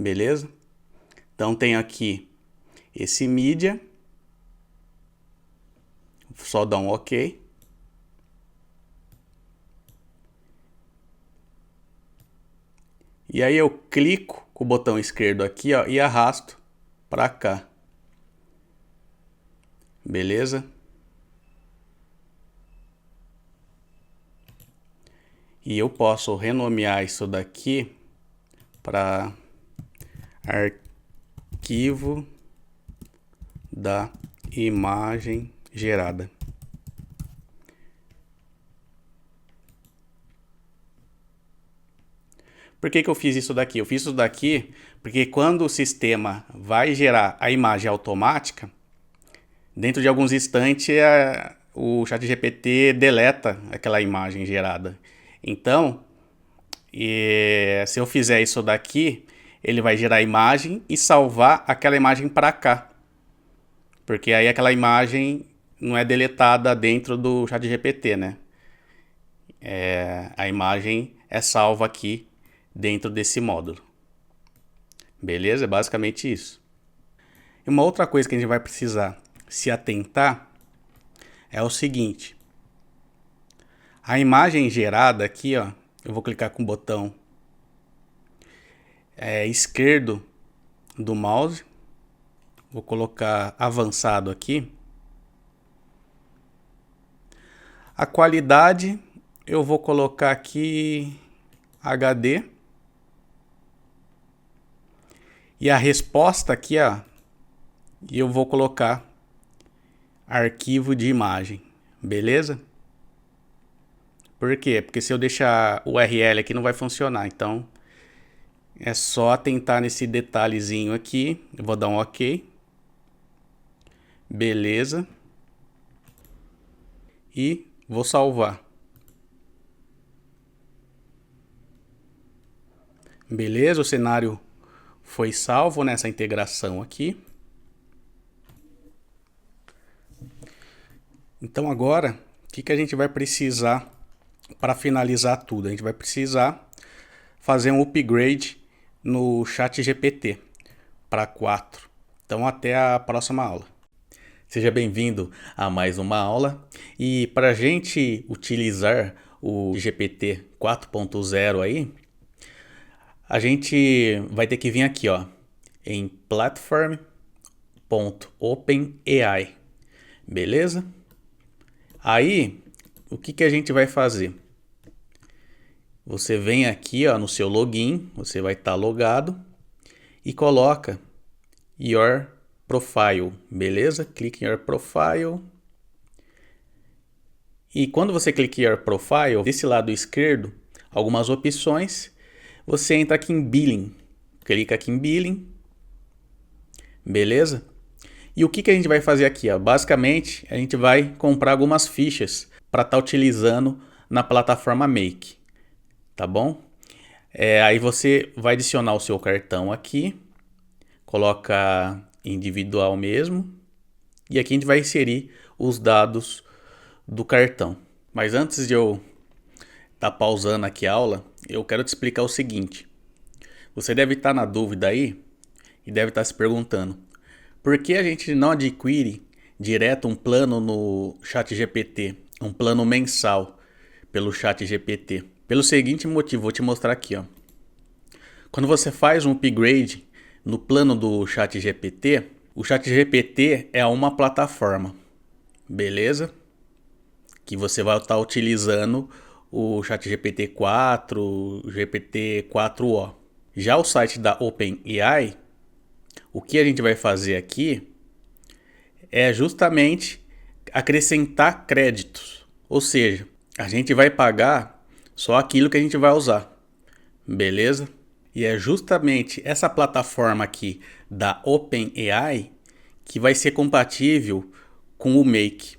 Speaker 1: beleza? Então tenho aqui esse mídia, só dar um OK. E aí eu clico com o botão esquerdo aqui, ó, e arrasto para cá. Beleza? E eu posso renomear isso daqui para arquivo da imagem gerada. Por que eu fiz isso daqui? Eu fiz isso daqui porque quando o sistema vai gerar a imagem automática, dentro de alguns instantes o ChatGPT deleta aquela imagem gerada. Então, se eu fizer isso daqui, ele vai gerar a imagem e salvar aquela imagem para cá. Porque aí aquela imagem não é deletada dentro do ChatGPT, né? A imagem é salva aqui dentro desse módulo. Beleza? É basicamente isso. E uma outra coisa que a gente vai precisar se atentar é o seguinte. A imagem gerada aqui, ó, eu vou clicar com o botão esquerdo do mouse. Vou colocar avançado aqui. A qualidade eu vou colocar aqui HD. E a resposta aqui, ó, eu vou colocar arquivo de imagem. Beleza? Por quê? Porque se eu deixar o URL aqui não vai funcionar. Então é só atentar nesse detalhezinho aqui. Eu vou dar um OK. Beleza. E vou salvar. Beleza, o cenário foi salvo nessa integração aqui. Então agora, o que a gente vai precisar para finalizar tudo? A gente vai precisar fazer um upgrade no ChatGPT para 4. Então até a próxima aula. Seja bem-vindo a mais uma aula. E para a gente utilizar o GPT 4.0 aí, a gente vai ter que vir aqui, ó, em platform.openai, beleza? Aí, o que a gente vai fazer? Você vem aqui, ó, no seu login, você vai estar logado e coloca your profile, beleza? Clique em your profile. E quando você clica em your profile, desse lado esquerdo, algumas opções, você entra aqui em billing. Clica aqui em billing. Beleza? E o que a gente vai fazer aqui? Ó? Basicamente, a gente vai comprar algumas fichas para estar utilizando na plataforma Make. Tá bom? Aí você vai adicionar o seu cartão aqui. Coloca individual mesmo. E aqui a gente vai inserir os dados do cartão. Mas antes de eu estar pausando aqui a aula, eu quero te explicar o seguinte. Você deve estar na dúvida aí e deve estar se perguntando: por que a gente não adquire direto um plano no ChatGPT, um plano mensal pelo ChatGPT? Pelo seguinte motivo, vou te mostrar aqui, ó. Quando você faz um upgrade no plano do ChatGPT, o ChatGPT é uma plataforma, beleza? Que você vai estar utilizando o ChatGPT 4, o GPT-4o. Já o site da OpenAI, o que a gente vai fazer aqui é justamente acrescentar créditos. Ou seja, a gente vai pagar só aquilo que a gente vai usar. Beleza? E é justamente essa plataforma aqui da OpenAI que vai ser compatível com o Make.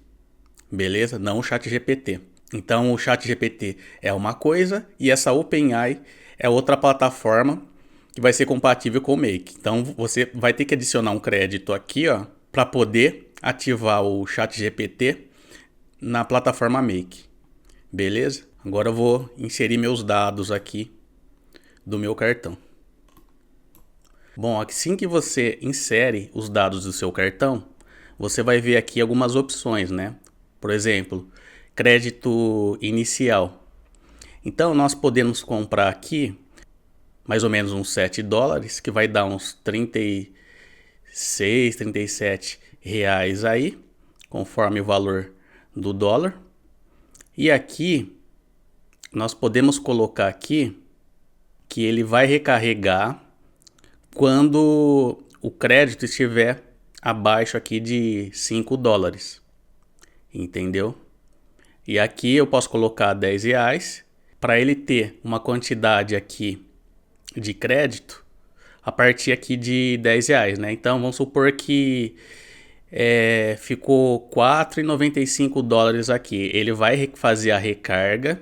Speaker 1: Beleza? Não o ChatGPT. Então o ChatGPT é uma coisa e essa OpenAI é outra plataforma que vai ser compatível com o Make. Então você vai ter que adicionar um crédito aqui, ó, para poder ativar o ChatGPT na plataforma Make. Beleza? Agora eu vou inserir meus dados aqui do meu cartão. Bom, assim que você insere os dados do seu cartão, você vai ver aqui algumas opções, né? Por exemplo, crédito inicial. Então nós podemos comprar aqui mais ou menos uns $7, que vai dar uns 36, 37 reais aí, conforme o valor do dólar. E aqui nós podemos colocar aqui que ele vai recarregar quando o crédito estiver abaixo aqui de $5, entendeu? E aqui eu posso colocar R$ 10 para ele ter uma quantidade aqui de crédito a partir aqui de R$ 10, né? Então vamos supor que ficou $4,95 aqui. Ele vai fazer a recarga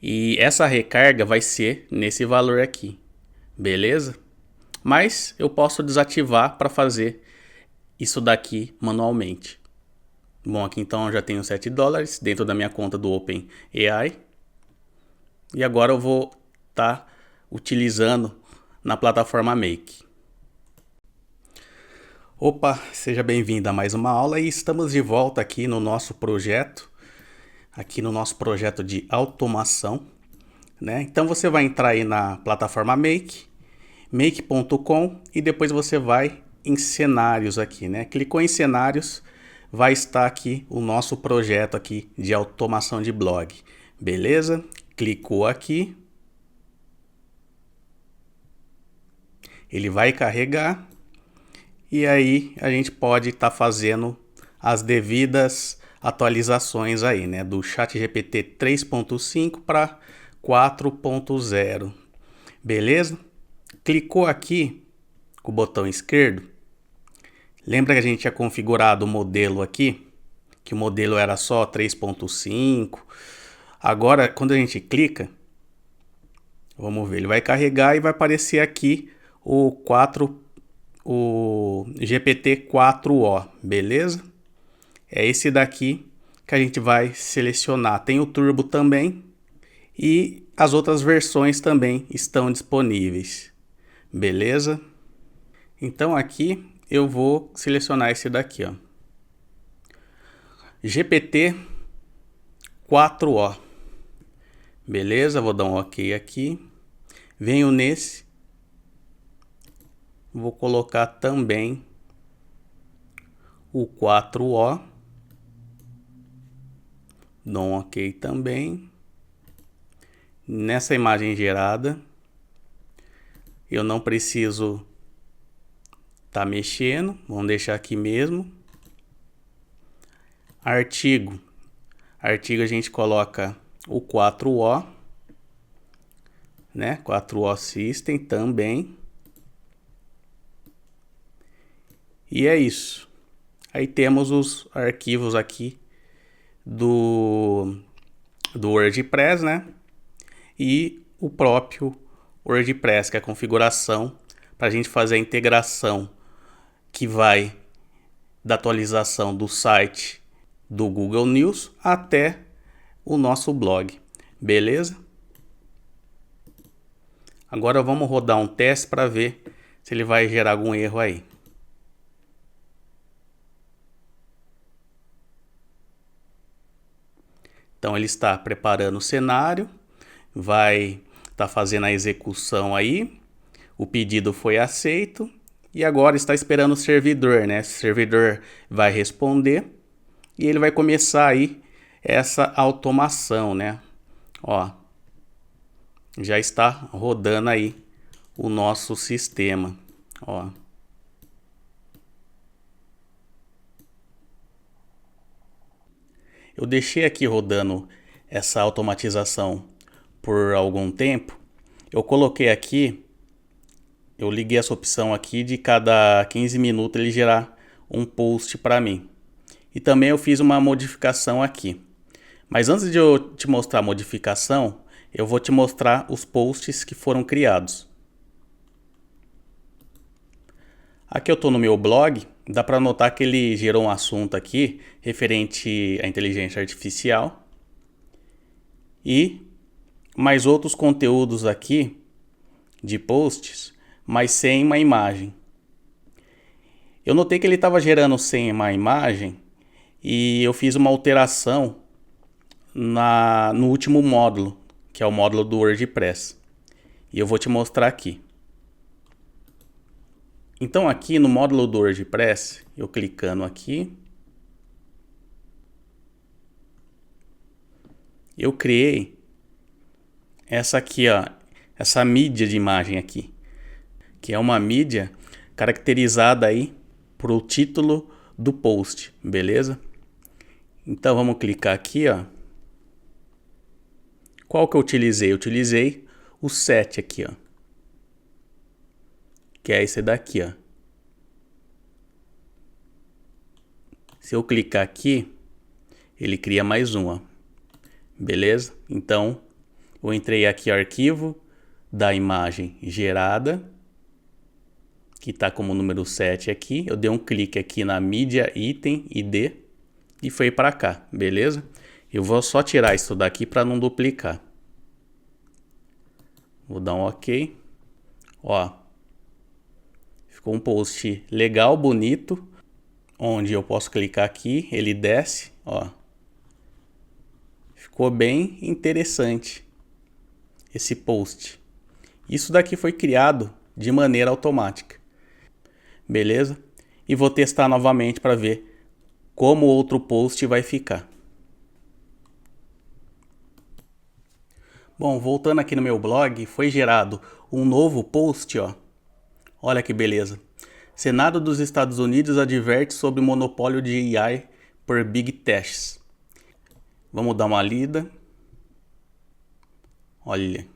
Speaker 1: e essa recarga vai ser nesse valor aqui, beleza? Mas eu posso desativar para fazer isso daqui manualmente. Bom, aqui então eu já tenho $7 dentro da minha conta do OpenAI. E agora eu vou estar utilizando na plataforma Make. Opa, seja bem-vindo a mais uma aula e estamos de volta aqui no nosso projeto. Aqui no nosso projeto de automação, né? Então você vai entrar aí na plataforma Make, make.com, e depois você vai em cenários aqui, né? Clicou em cenários, vai estar aqui o nosso projeto aqui de automação de blog, beleza? Clicou aqui, ele vai carregar e aí a gente pode estar fazendo as devidas atualizações aí, né, do ChatGPT 3.5 para 4.0, beleza? Clicou aqui com o botão esquerdo. Lembra que a gente tinha configurado o modelo aqui, que o modelo era só 3.5. Agora, quando a gente clica, vamos ver, ele vai carregar e vai aparecer aqui o GPT-4o, beleza? É esse daqui que a gente vai selecionar. Tem o Turbo também e as outras versões também estão disponíveis, beleza? Então aqui eu vou selecionar esse daqui, ó, GPT-4o, beleza? Vou dar um OK aqui, venho nesse, vou colocar também o 4o, dou um OK também. Nessa imagem gerada, eu não preciso tá mexendo, vamos deixar aqui mesmo. Artigo a gente coloca o 4o, né? 4o System também. E é isso. Aí temos os arquivos aqui do WordPress, né? E o próprio WordPress, que é a configuração para a gente fazer a integração que vai da atualização do site do Google News até o nosso blog, beleza? Agora vamos rodar um teste para ver se ele vai gerar algum erro aí. Então ele está preparando o cenário, vai estar fazendo a execução aí, o pedido foi aceito e agora está esperando o servidor, né? O servidor vai responder e ele vai começar aí essa automação, né? Ó, já está rodando aí o nosso sistema, ó. Eu deixei aqui rodando essa automatização por algum tempo. Eu coloquei aqui, eu liguei essa opção aqui de cada 15 minutos ele gerar um post para mim. E também eu fiz uma modificação aqui. Mas antes de eu te mostrar a modificação, eu vou te mostrar os posts que foram criados. Aqui eu estou no meu blog, dá para notar que ele gerou um assunto aqui referente à inteligência artificial e mais outros conteúdos aqui de posts mas sem uma imagem. Eu notei que ele estava gerando sem uma imagem e eu fiz uma alteração no último módulo, que é o módulo do WordPress. E eu vou te mostrar aqui. Então aqui no módulo do WordPress, eu clicando aqui, eu criei essa aqui, ó, essa mídia de imagem aqui, que é uma mídia caracterizada aí pro título do post, beleza? Então vamos clicar aqui, ó. Qual que eu utilizei? Eu utilizei o 7 aqui, ó. Que é esse daqui, ó. Se eu clicar aqui, ele cria mais um, ó. Beleza? Então, eu entrei aqui arquivo da imagem gerada, que está como número 7 aqui. Eu dei um clique aqui na mídia, item, ID e foi para cá, beleza? Eu vou só tirar isso daqui para não duplicar. Vou dar um OK. Ó, ficou um post legal, bonito, onde eu posso clicar aqui, ele desce, ó. Ficou bem interessante esse post. Isso daqui foi criado de maneira automática. Beleza? E vou testar novamente para ver como outro post vai ficar. Bom, voltando aqui no meu blog, foi gerado um novo post, ó. Olha que beleza. Senado dos Estados Unidos adverte sobre o monopólio de AI por Big Techs. Vamos dar uma lida. Olha.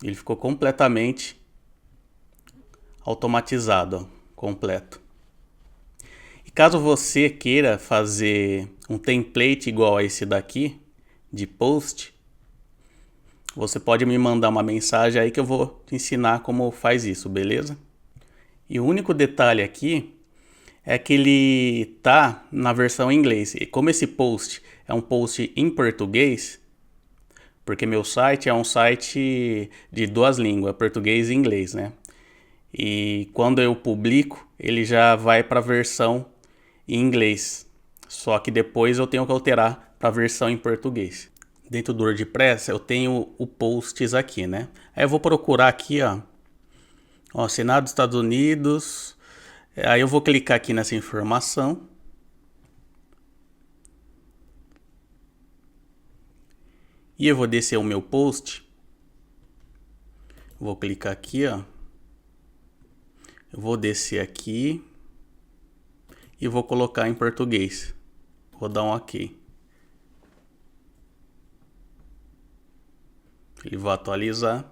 Speaker 1: Ele ficou completamente automatizado, ó, completo. E caso você queira fazer um template igual a esse daqui, de post, você pode me mandar uma mensagem aí que eu vou te ensinar como faz isso, beleza? E o único detalhe aqui é que ele tá na versão em inglês. E como esse post é um post em português, porque meu site é um site de duas línguas, português e inglês, né? E quando eu publico, ele já vai para a versão em inglês. Só que depois eu tenho que alterar para a versão em português. Dentro do WordPress eu tenho o posts aqui, né? Aí eu vou procurar aqui, ó, Senado dos Estados Unidos. Aí eu vou clicar aqui nessa informação. E eu vou descer o meu post. Vou clicar aqui, ó. Eu vou descer aqui e vou colocar em português. Vou dar um OK. Ele vai atualizar.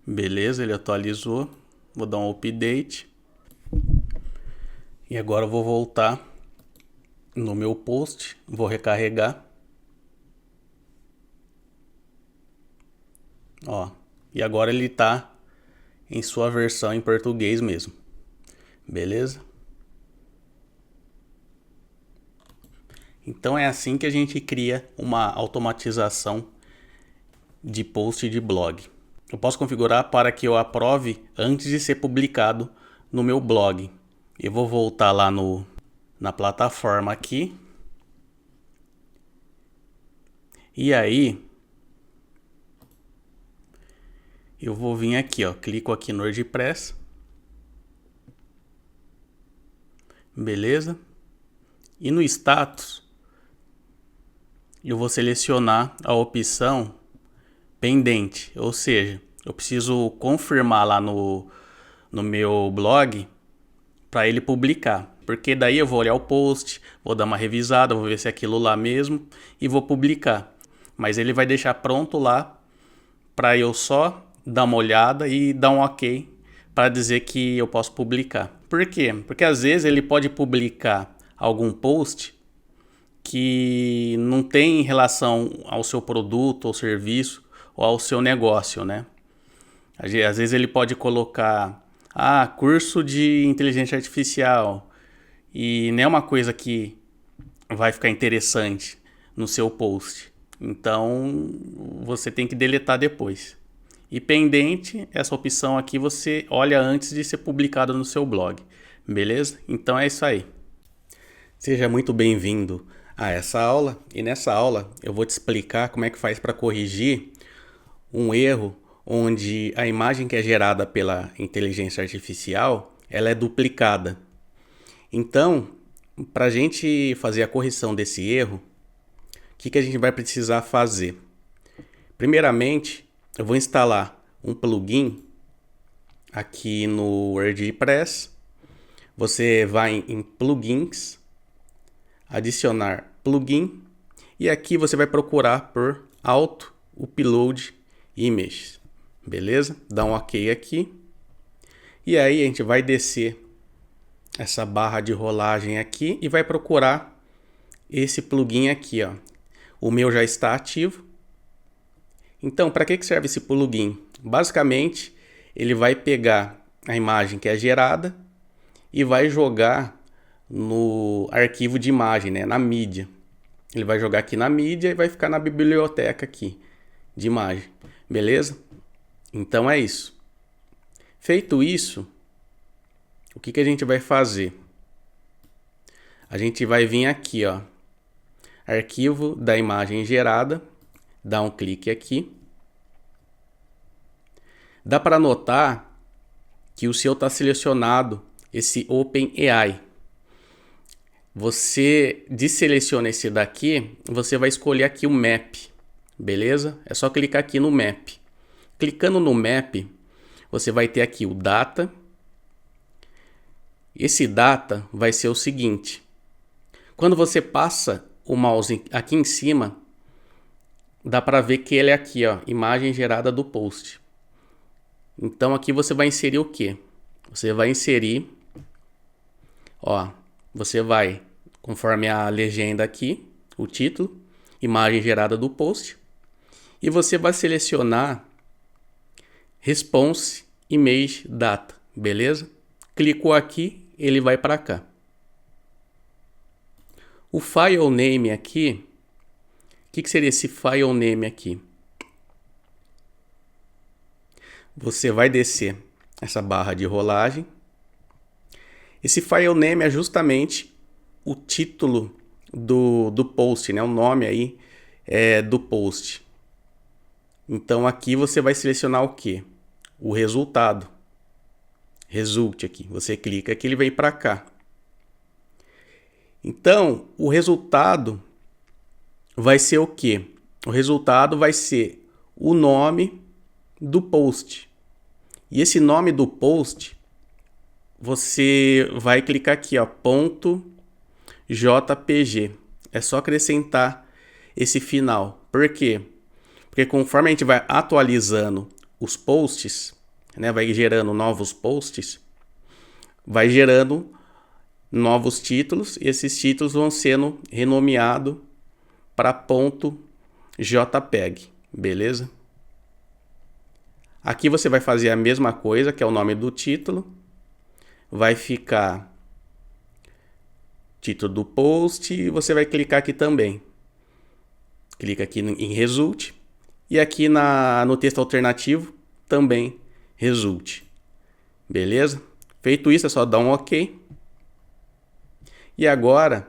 Speaker 1: Beleza, ele atualizou. Vou dar um update. E agora eu vou voltar no meu post. Vou recarregar. Ó, e agora ele tá em sua versão em português mesmo. Beleza? Então é assim que a gente cria uma automatização de post de blog. Eu posso configurar para que eu aprove antes de ser publicado no meu blog. Eu vou voltar lá na plataforma aqui. E aí eu vou vir aqui, ó, clico aqui no WordPress. Beleza? E no status eu vou selecionar a opção pendente, ou seja, eu preciso confirmar lá no meu blog para ele publicar, porque daí eu vou olhar o post, vou dar uma revisada, vou ver se é aquilo lá mesmo e vou publicar. Mas ele vai deixar pronto lá para eu só dar uma olhada e dar um OK para dizer que eu posso publicar. Por quê? Porque às vezes ele pode publicar algum post que não tem relação ao seu produto ou serviço ou ao seu negócio, né? Às vezes ele pode colocar curso de inteligência artificial e não é uma coisa que vai ficar interessante no seu post. Então você tem que deletar depois. E pendente, essa opção aqui você olha antes de ser publicado no seu blog, beleza? Então é isso aí. Seja muito bem-vindo a essa aula, e nessa aula eu vou te explicar como é que faz para corrigir um erro onde a imagem que é gerada pela inteligência artificial, ela é duplicada. Então, para a gente fazer a correção desse erro, o que a gente vai precisar fazer? Primeiramente, eu vou instalar um plugin aqui no WordPress. Você vai em plugins, adicionar plugin, e aqui você vai procurar por Auto Upload Images, beleza? Dá um OK aqui. E aí a gente vai descer essa barra de rolagem aqui e vai procurar esse plugin aqui, ó. O meu já está ativo. Então, para que serve esse plugin? Basicamente, ele vai pegar a imagem que é gerada e vai jogar no arquivo de imagem, né, na mídia. Ele vai jogar aqui na mídia e vai ficar na biblioteca aqui de imagem, beleza? Então é isso. Feito isso, o que a gente vai fazer? A gente vai vir aqui, ó, arquivo da imagem gerada, dá um clique aqui. Dá para notar que o seu está selecionado esse OpenAI. Você deseleciona esse daqui, você vai escolher aqui o Map, beleza? É só clicar aqui no Map. Clicando no Map, você vai ter aqui o Data. Esse Data vai ser o seguinte: quando você passa o mouse aqui em cima, dá para ver que ele é aqui, ó, imagem gerada do post. Então aqui você vai inserir o que? Você vai inserir, ó, você vai, conforme a legenda aqui, o título, imagem gerada do post, e você vai selecionar Response Image Data, beleza? Clicou aqui, ele vai para cá. O file name aqui, o que seria esse file name aqui? Você vai descer essa barra de rolagem. Esse file name é justamente o título do post, né? O nome aí do post. Então aqui você vai selecionar o que? O resultado. Result aqui. Você clica aqui, ele vem para cá. Então o resultado vai ser o que? O resultado vai ser o nome do post. E esse nome do post, você vai clicar aqui, ó, .jpg. É só acrescentar esse final. Por quê? Porque conforme a gente vai atualizando os posts, né, vai gerando novos posts, vai gerando novos títulos, e esses títulos vão sendo renomeados para .jpg, beleza? Aqui você vai fazer a mesma coisa, que é o nome do título. Vai ficar título do post e você vai clicar aqui também. Clica aqui em Result. E aqui no texto alternativo também Result. Beleza? Feito isso, é só dar um OK. E agora,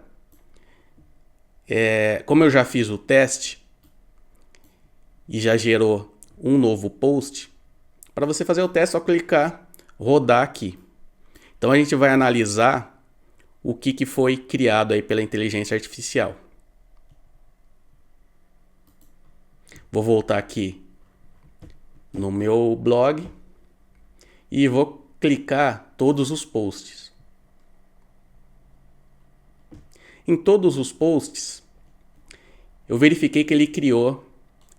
Speaker 1: como eu já fiz o teste e já gerou um novo post, para você fazer o teste é só clicar, rodar aqui. Então a gente vai analisar o que foi criado aí pela inteligência artificial. Vou voltar aqui no meu blog e vou clicar todos os posts. Em todos os posts, eu verifiquei que ele criou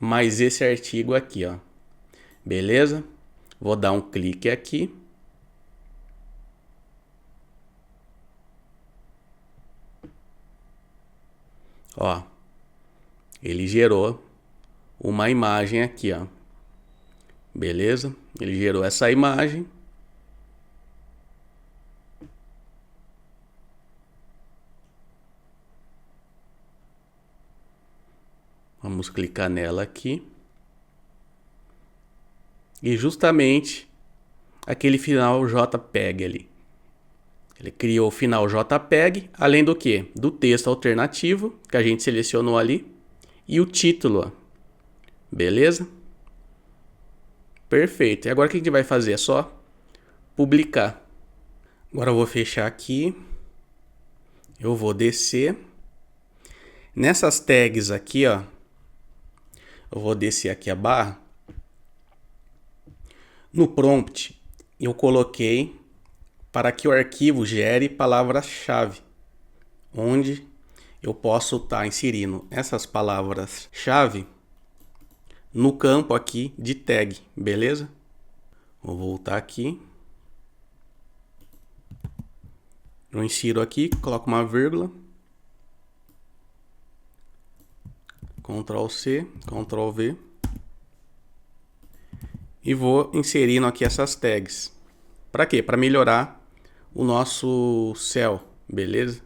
Speaker 1: mais esse artigo aqui, ó. Beleza? Vou dar um clique aqui. Ó, ele gerou uma imagem aqui, ó. Beleza? Ele gerou essa imagem. Vamos clicar nela aqui. e justamente aquele final JPEG ali. Ele criou o final JPEG, além do que? Do texto alternativo que a gente selecionou ali e o título, ó. Beleza? Perfeito. E agora o que a gente vai fazer? É só publicar. Agora eu vou fechar aqui. Eu vou descer. Nessas tags aqui, ó. Eu vou descer aqui a barra. No prompt, eu coloquei para que o arquivo gere palavras-chave, onde eu posso estar inserindo essas palavras-chave no campo aqui de tag, beleza? Vou voltar aqui. Eu insiro aqui, coloco uma vírgula. Ctrl C, Ctrl V. E vou inserindo aqui essas tags. Para quê? Para melhorar o nosso céu, beleza?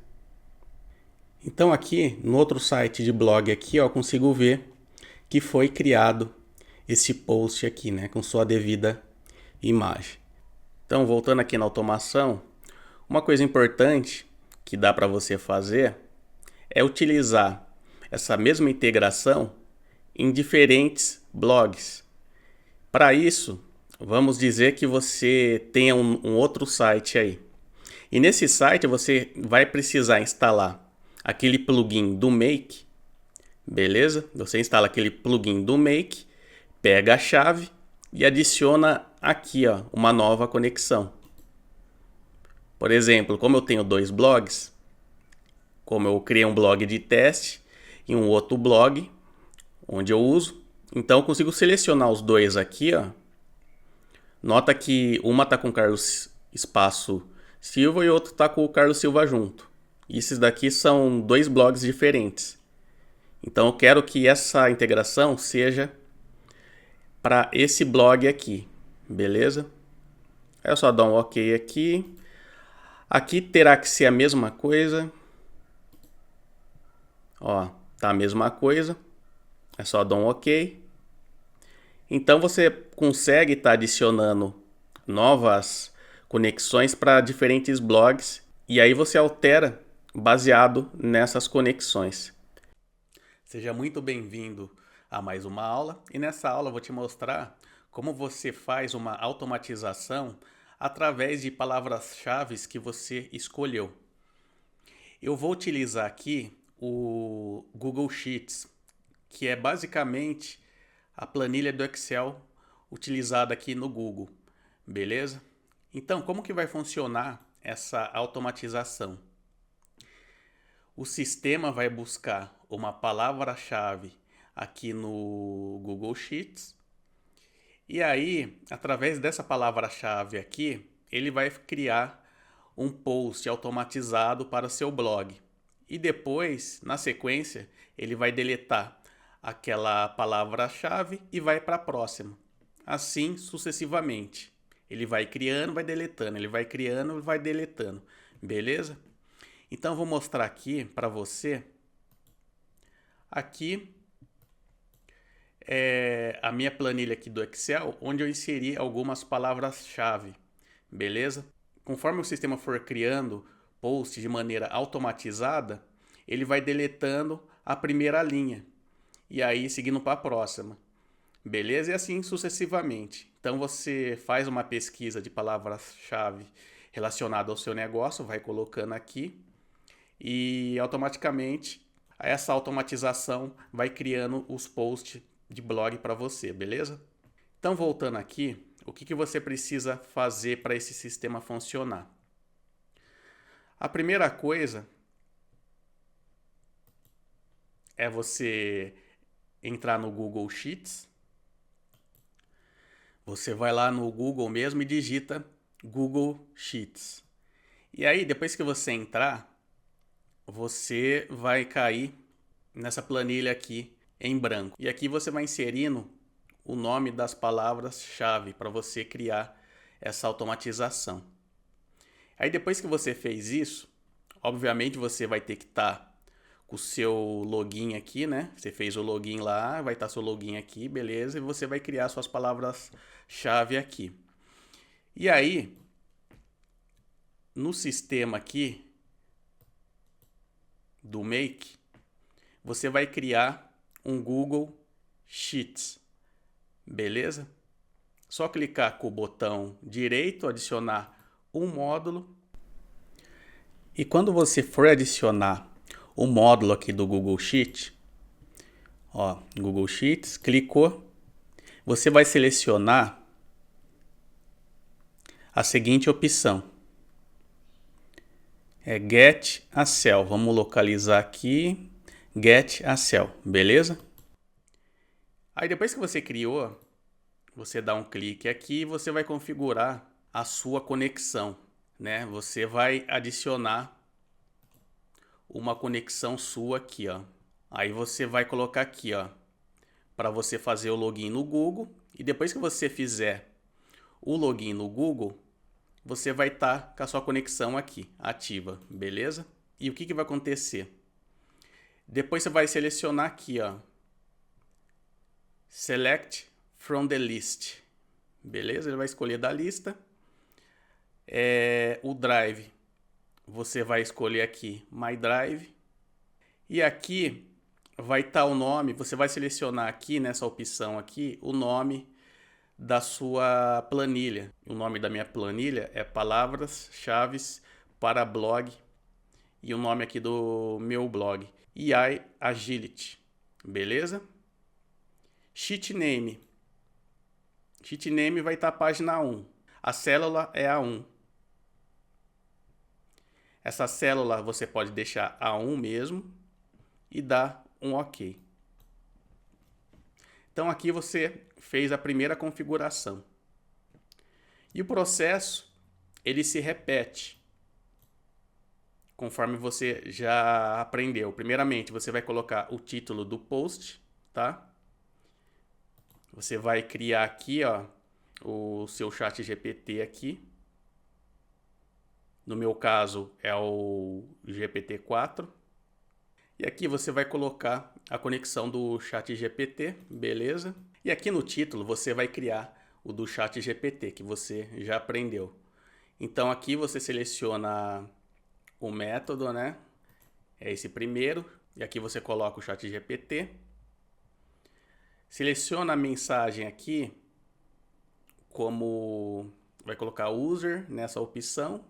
Speaker 1: Então aqui no outro site de blog aqui, ó, eu consigo ver que foi criado esse post aqui, né, com sua devida imagem. Então, voltando aqui na automação, uma coisa importante que dá para você fazer é utilizar essa mesma integração em diferentes blogs. Para isso, vamos dizer que você tenha um outro site aí. E nesse site você vai precisar instalar aquele plugin do Make, beleza? Você instala aquele plugin do Make, pega a chave e adiciona aqui, ó, uma nova conexão. Por exemplo, como eu tenho dois blogs, como eu criei um blog de teste e um outro blog onde eu uso, então eu consigo selecionar os dois aqui, ó. Nota que uma tá com Carlos Espaço Silva e outro tá com o Carlos Silva junto. E esses daqui são dois blogs diferentes. Então eu quero que essa integração seja para esse blog aqui, beleza? Aí eu só dou um OK aqui. Aqui terá que ser a mesma coisa. Ó, tá a mesma coisa. É só dar um OK. Então você consegue estar adicionando novas conexões para diferentes blogs e aí você altera baseado nessas conexões. Seja muito bem-vindo a mais uma aula e nessa aula eu vou te mostrar como você faz uma automatização através de palavras-chave que você escolheu. Eu vou utilizar aqui o Google Sheets, que é basicamente a planilha do Excel utilizada aqui no Google, beleza? Então, como que vai funcionar essa automatização? O sistema vai buscar uma palavra-chave aqui no Google Sheets e aí, através dessa palavra-chave aqui, ele vai criar um post automatizado para o seu blog. E depois, na sequência, ele vai deletar aquela palavra-chave e vai para a próxima. Assim sucessivamente. Ele vai criando, vai deletando, ele vai criando, vai deletando. Beleza? Então vou mostrar aqui para você. Aqui é a minha planilha aqui do Excel, onde eu inseri algumas palavras-chave. Beleza? Conforme o sistema for criando posts de maneira automatizada, ele vai deletando a primeira linha e aí seguindo para a próxima. Beleza? E assim sucessivamente. Então você faz uma pesquisa de palavras-chave relacionadas ao seu negócio, vai colocando aqui e automaticamente essa automatização vai criando os posts de blog para você, beleza? Então voltando aqui, o que você precisa fazer para esse sistema funcionar? A primeira coisa é você entrar no Google Sheets. Você vai lá no Google mesmo e digita Google Sheets. E aí, depois que você entrar, você vai cair nessa planilha aqui em branco. E aqui você vai inserindo o nome das palavras-chave para você criar essa automatização. Aí depois que você fez isso, obviamente você vai ter que estar com o seu login aqui, né? Você fez o login lá, vai estar seu login aqui, beleza? E você vai criar suas palavras-chave aqui. E aí, no sistema aqui do Make, você vai criar um Google Sheets, beleza? Só clicar com o botão direito, adicionar um módulo. E quando você for adicionar o módulo aqui do Google Sheet, ó, Google Sheets, clicou, você vai selecionar a seguinte opção. É Get a Cell. Vamos localizar aqui, Get a Cell, beleza? Aí depois que você criou, você dá um clique aqui e você vai configurar a sua conexão, né? Você vai adicionar uma conexão sua aqui, ó. Aí você vai colocar aqui, ó, para você fazer o login no Google. E depois que você fizer o login no Google, você vai estar com a sua conexão aqui ativa, beleza? E o que vai acontecer? Depois você vai selecionar aqui, ó, Select from the list, beleza? Ele vai escolher da lista. O Drive, você vai escolher aqui My Drive. E aqui vai estar o nome, você vai selecionar aqui nessa opção aqui o nome da sua planilha. O nome da minha planilha é Palavras-Chave para Blog. E o nome aqui do meu blog, AI Agility, beleza? Sheet Name. Sheet Name vai estar a página 1. A célula é a 1. Essa célula você pode deixar a 1 mesmo e dar um OK. Então aqui você fez a primeira configuração. E o processo, ele se repete conforme você já aprendeu. Primeiramente, você vai colocar o título do post, tá? Você vai criar aqui, ó, o seu chat GPT aqui. No meu caso, é o GPT-4. E aqui você vai colocar a conexão do chat GPT, beleza? E aqui no título você vai criar o do chat GPT, que você já aprendeu. Então aqui você seleciona o método, né? É esse primeiro. E aqui você coloca o chat GPT. Seleciona a mensagem aqui como vai colocar user nessa opção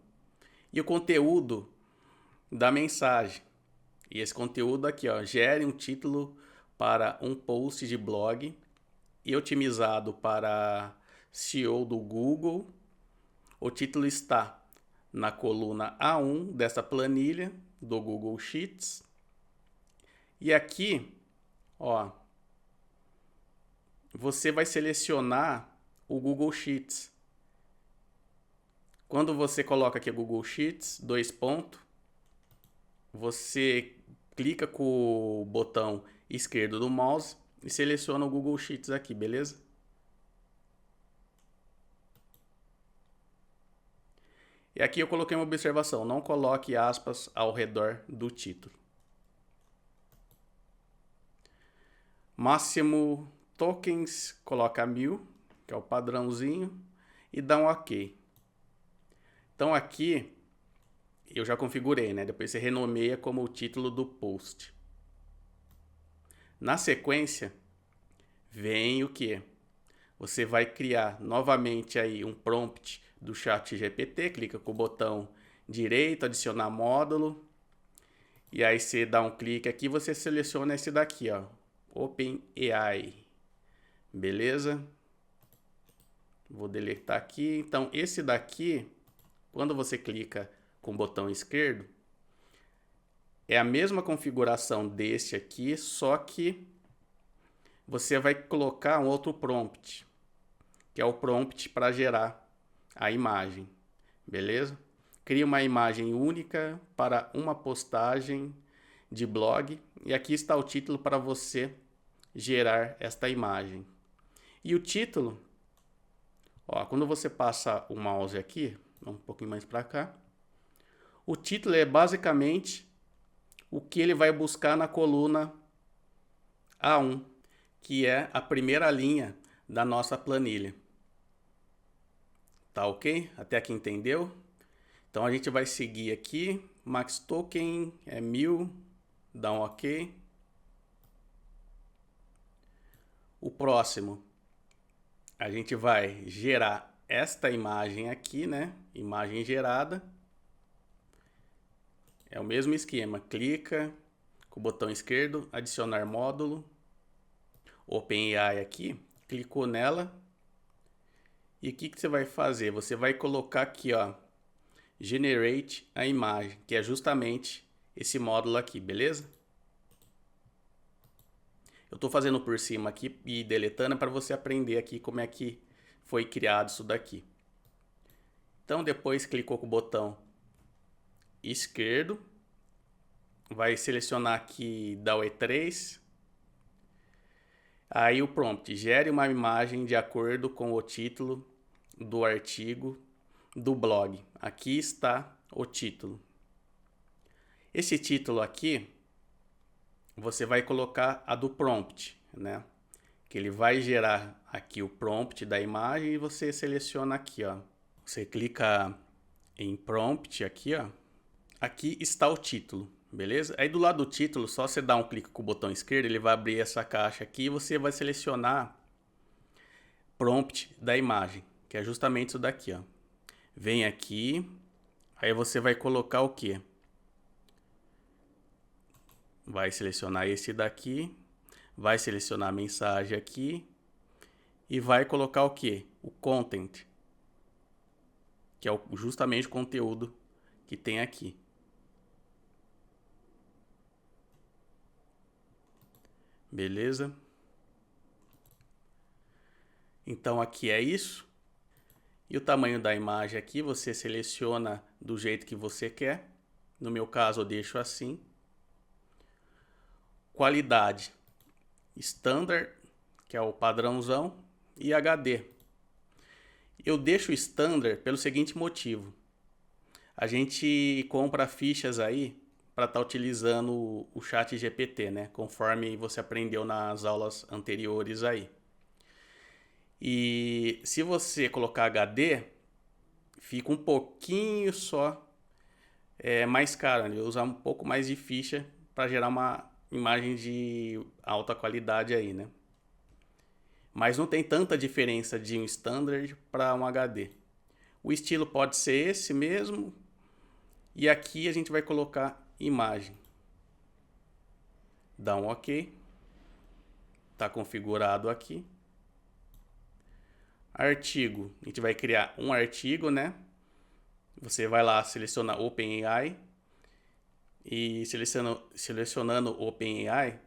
Speaker 1: e o conteúdo da mensagem. E esse conteúdo aqui, ó, gere um título para um post de blog e otimizado para SEO do Google. O título está na coluna A1 dessa planilha do Google Sheets. E aqui, ó, você vai selecionar o Google Sheets. Quando você coloca aqui o Google Sheets, você clica com o botão esquerdo do mouse e seleciona o Google Sheets aqui, beleza? E aqui eu coloquei uma observação, não coloque aspas ao redor do título. Máximo tokens, coloca 1000, que é o padrãozinho, e dá um OK. Então aqui eu já configurei, né? Depois você renomeia como o título do post. Na sequência, vem o que? Você vai criar novamente aí um prompt do chat GPT, clica com o botão direito, adicionar módulo, e aí você dá um clique aqui, você seleciona esse daqui, ó, OpenAI, beleza? Vou deletar aqui. Então esse daqui, quando você clica com o botão esquerdo, é a mesma configuração desse aqui, só que você vai colocar um outro prompt, que é o prompt para gerar a imagem, beleza? Cria uma imagem única para uma postagem de blog e aqui está o título para você gerar esta imagem. E o título, ó, quando você passa o mouse aqui, um pouquinho mais para cá, o título é basicamente o que ele vai buscar na coluna A1, que é a primeira linha da nossa planilha. Tá ok? Até aqui entendeu? Então a gente vai seguir aqui, max token é 1000, dá um ok. O próximo, a gente vai gerar esta imagem aqui, né? Imagem gerada. É o mesmo esquema, clica com o botão esquerdo, adicionar módulo, OpenAI aqui, clicou nela. E o que você vai fazer? Você vai colocar aqui, ó, generate a imagem, que é justamente esse módulo aqui, beleza? Eu estou fazendo por cima aqui e deletando para você aprender aqui como é que foi criado isso daqui. Então depois clicou com o botão esquerdo, vai selecionar aqui da E3, aí o prompt, gere uma imagem de acordo com o título do artigo do blog. Aqui está o título. Esse título aqui, você vai colocar a do prompt, né? Que ele vai gerar aqui o prompt da imagem e você seleciona aqui, ó. Você clica em prompt aqui, ó. Aqui está o título, beleza? Aí do lado do título, só você dar um clique com o botão esquerdo, ele vai abrir essa caixa aqui e você vai selecionar prompt da imagem, que é justamente isso daqui, ó. Vem aqui, aí você vai colocar o quê? Vai selecionar esse daqui, vai selecionar a mensagem aqui e vai colocar o quê? O content, que é justamente o conteúdo que tem aqui. Beleza? Então aqui é isso. E o tamanho da imagem aqui você seleciona do jeito que você quer. No meu caso eu deixo assim. Qualidade standard, que é o padrãozão, e HD. Eu deixo standard pelo seguinte motivo. A gente compra fichas aí para estar utilizando o chat GPT, né? Conforme você aprendeu nas aulas anteriores aí. E se você colocar HD, fica um pouquinho só mais caro, né? Usar um pouco mais de ficha para gerar uma imagem de alta qualidade aí, né? Mas não tem tanta diferença de um standard para um HD. O estilo pode ser esse mesmo. E aqui a gente vai colocar imagem. Dá um OK. Está configurado aqui. Artigo. A gente vai criar um artigo, né? Você vai lá, seleciona OpenAI. E selecionando OpenAI,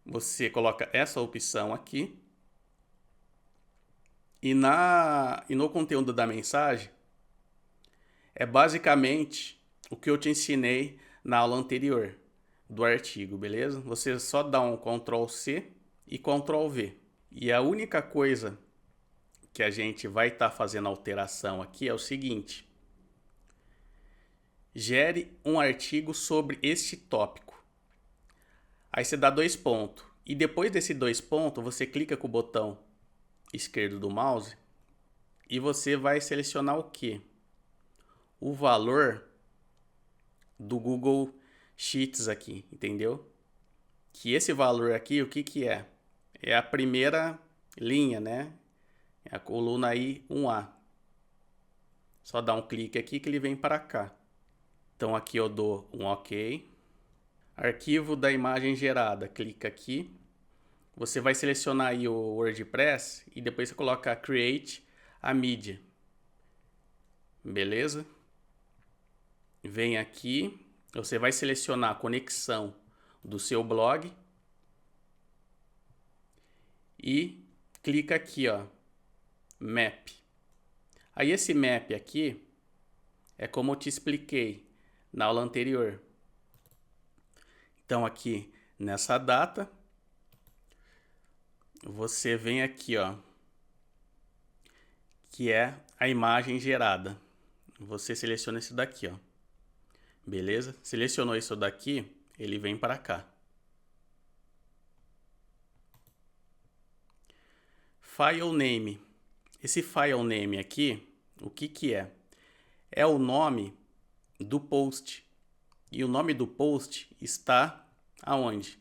Speaker 1: você coloca essa opção aqui. E no conteúdo da mensagem, é basicamente o que eu te ensinei na aula anterior do artigo, beleza? Você só dá um Ctrl C e Ctrl V. E a única coisa que a gente vai estar fazendo alteração aqui é o seguinte: gere um artigo sobre este tópico. Aí você dá 2 pontos. E depois desse 2 pontos, você clica com o botão esquerdo do mouse e você vai selecionar o quê? O valor do Google Sheets aqui, entendeu? Que esse valor aqui, o que que é? É a primeira linha, né? É a coluna aí 1A. Só dá um clique aqui que ele vem para cá. Então aqui eu dou um OK. Arquivo da imagem gerada, clica aqui. Você vai selecionar aí o WordPress e depois você coloca Create a mídia. Beleza? Vem aqui, você vai selecionar a conexão do seu blog e clica aqui, ó, Map. Aí esse Map aqui é como eu te expliquei na aula anterior. Então aqui nessa data, você vem aqui, ó, que é a imagem gerada. Você seleciona esse daqui, ó. Beleza? Selecionou isso daqui, ele vem para cá. File name. Esse file name aqui, o que que é? É o nome do post. E o nome do post está aonde?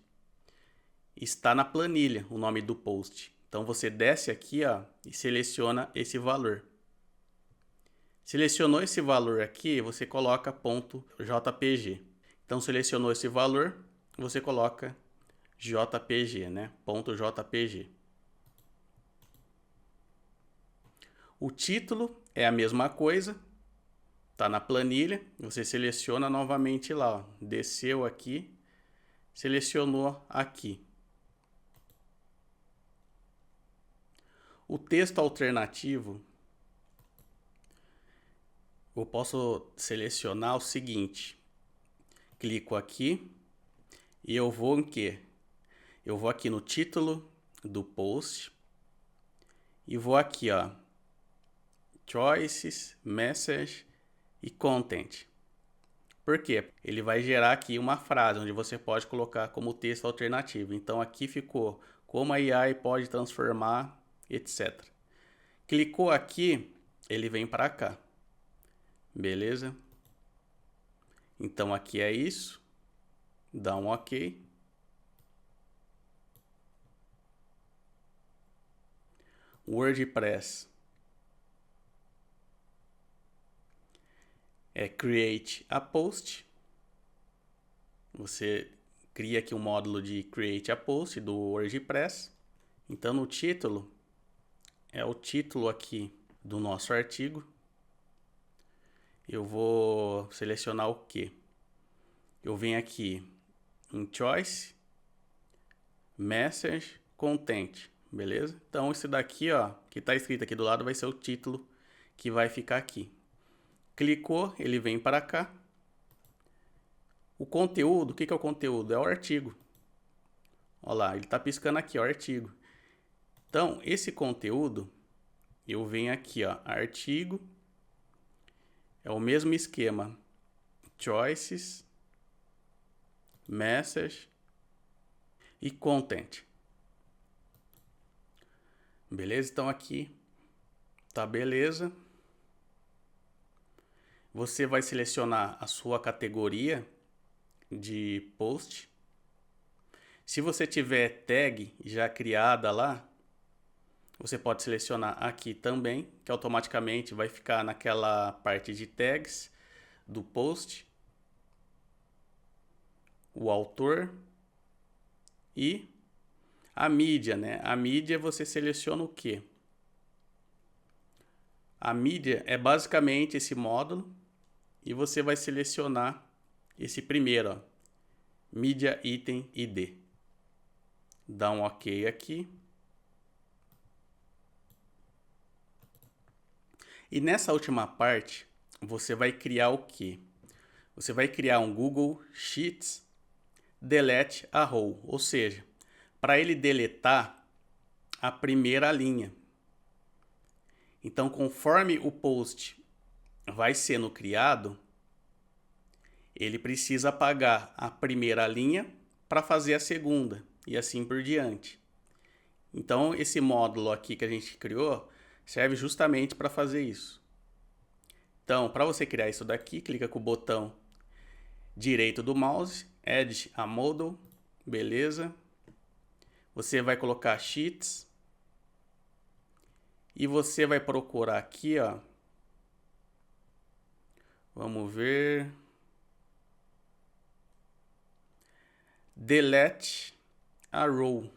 Speaker 1: Está na planilha, o nome do post. Então você desce aqui, ó, e seleciona esse valor. Selecionou esse valor aqui, você coloca .jpg. Então selecionou esse valor, você coloca JPG, né? .jpg. O título é a mesma coisa, tá na planilha, você seleciona novamente lá, ó, desceu aqui, selecionou aqui. O texto alternativo, eu posso selecionar o seguinte, clico aqui e eu vou em quê? Eu vou aqui no título do post e vou aqui, ó, Choices, Message e Content. Por quê? Ele vai gerar aqui uma frase onde você pode colocar como texto alternativo. Então aqui ficou como a AI pode transformar, etc. Clicou aqui, ele vem para cá. Beleza? Então aqui é isso. Dá um OK. WordPress é Create a Post. Você cria aqui um módulo de Create a Post do WordPress. Então no título, é o título aqui do nosso artigo. Eu vou selecionar o que? Eu venho aqui em Choice, Message, Content, beleza? Então esse daqui, ó, que está escrito aqui do lado vai ser o título que vai ficar aqui. Clicou, ele vem para cá. O conteúdo, o que é o conteúdo? É o artigo. Olha lá, ele está piscando aqui, ó, artigo. Então esse conteúdo, eu venho aqui, ó, artigo, é o mesmo esquema, Choices, Message e Content. Beleza? Então aqui tá beleza. Você vai selecionar a sua categoria de post. Se você tiver tag já criada lá, você pode selecionar aqui também, que automaticamente vai ficar naquela parte de tags do post, o autor e a mídia, né? A mídia você seleciona o quê? A mídia é basicamente esse módulo e você vai selecionar esse primeiro, ó, Media Item ID. Dá um OK aqui. E nessa última parte, você vai criar o quê? Você vai criar um Google Sheets Delete a Row, ou seja, para ele deletar a primeira linha. Então, conforme o post vai sendo criado, ele precisa apagar a primeira linha para fazer a segunda e assim por diante. Então, esse módulo aqui que a gente criou serve justamente para fazer isso. Então, para você criar isso daqui, clica com o botão direito do mouse, Add a Model, beleza. Você vai colocar Sheets e você vai procurar aqui, ó. Vamos ver. Delete a row.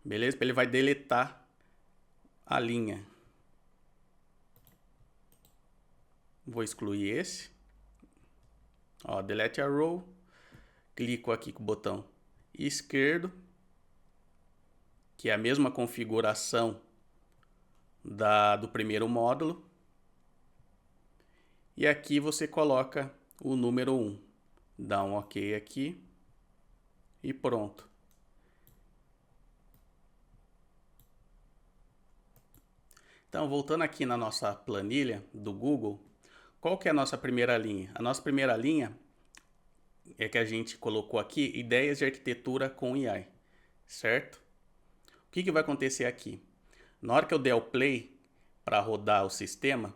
Speaker 1: Beleza? Ele vai deletar a linha. Vou excluir esse. Ó, delete a row. Clico aqui com o botão esquerdo, que é a mesma configuração do primeiro módulo. E aqui você coloca o número 1. Dá um OK aqui. E pronto. Então, voltando aqui na nossa planilha do Google, qual que é a nossa primeira linha? A nossa primeira linha é que a gente colocou aqui ideias de arquitetura com AI, certo? O que vai acontecer aqui? Na hora que eu der o play para rodar o sistema,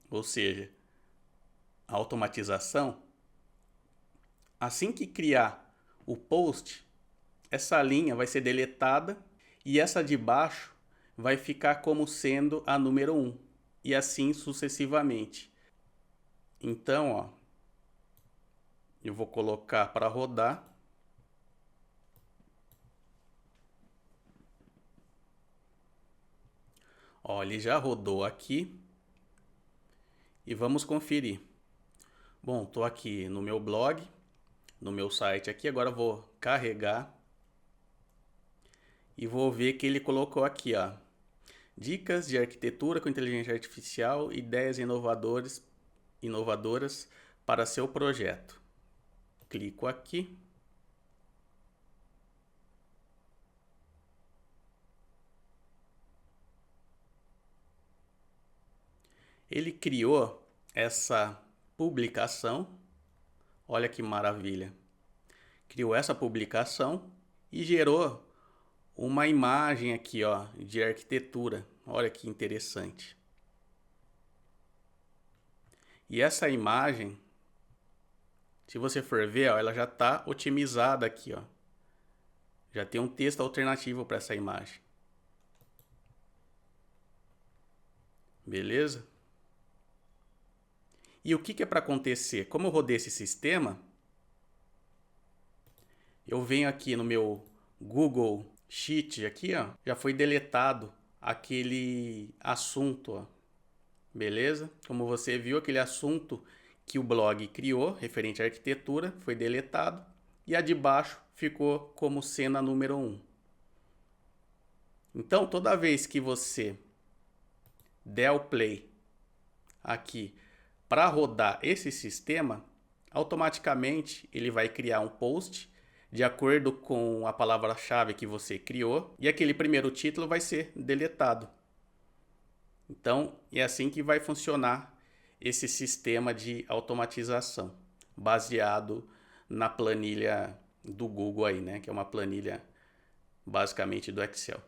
Speaker 1: ou seja, a automatização, assim que criar o post, essa linha vai ser deletada e essa de baixo vai ficar como sendo a número 1 e assim sucessivamente. Então, ó, eu vou colocar para rodar. Ó, ele já rodou aqui e vamos conferir. Bom, estou aqui no meu blog, no meu site aqui, agora eu vou carregar e vou ver que ele colocou aqui, ó, dicas de arquitetura com inteligência artificial, ideias inovadoras para seu projeto. Clico aqui. Ele criou essa publicação. Olha que maravilha. Criou essa publicação e gerou uma imagem aqui, ó, de arquitetura. Olha que interessante. E essa imagem, se você for ver, ó, ela já está otimizada aqui, ó. Já tem um texto alternativo para essa imagem. Beleza? E o que é para acontecer? Como eu rodei esse sistema, eu venho aqui no meu Google Sheet aqui, ó, já foi deletado aquele assunto, ó. Beleza? Como você viu, aquele assunto que o blog criou, referente à arquitetura, foi deletado e a de baixo ficou como cena número 1. Então, toda vez que você der o play aqui para rodar esse sistema, automaticamente ele vai criar um post de acordo com a palavra-chave que você criou e aquele primeiro título vai ser deletado. Então, é assim que vai funcionar esse sistema de automatização, baseado na planilha do Google aí, né? Que é uma planilha basicamente do Excel.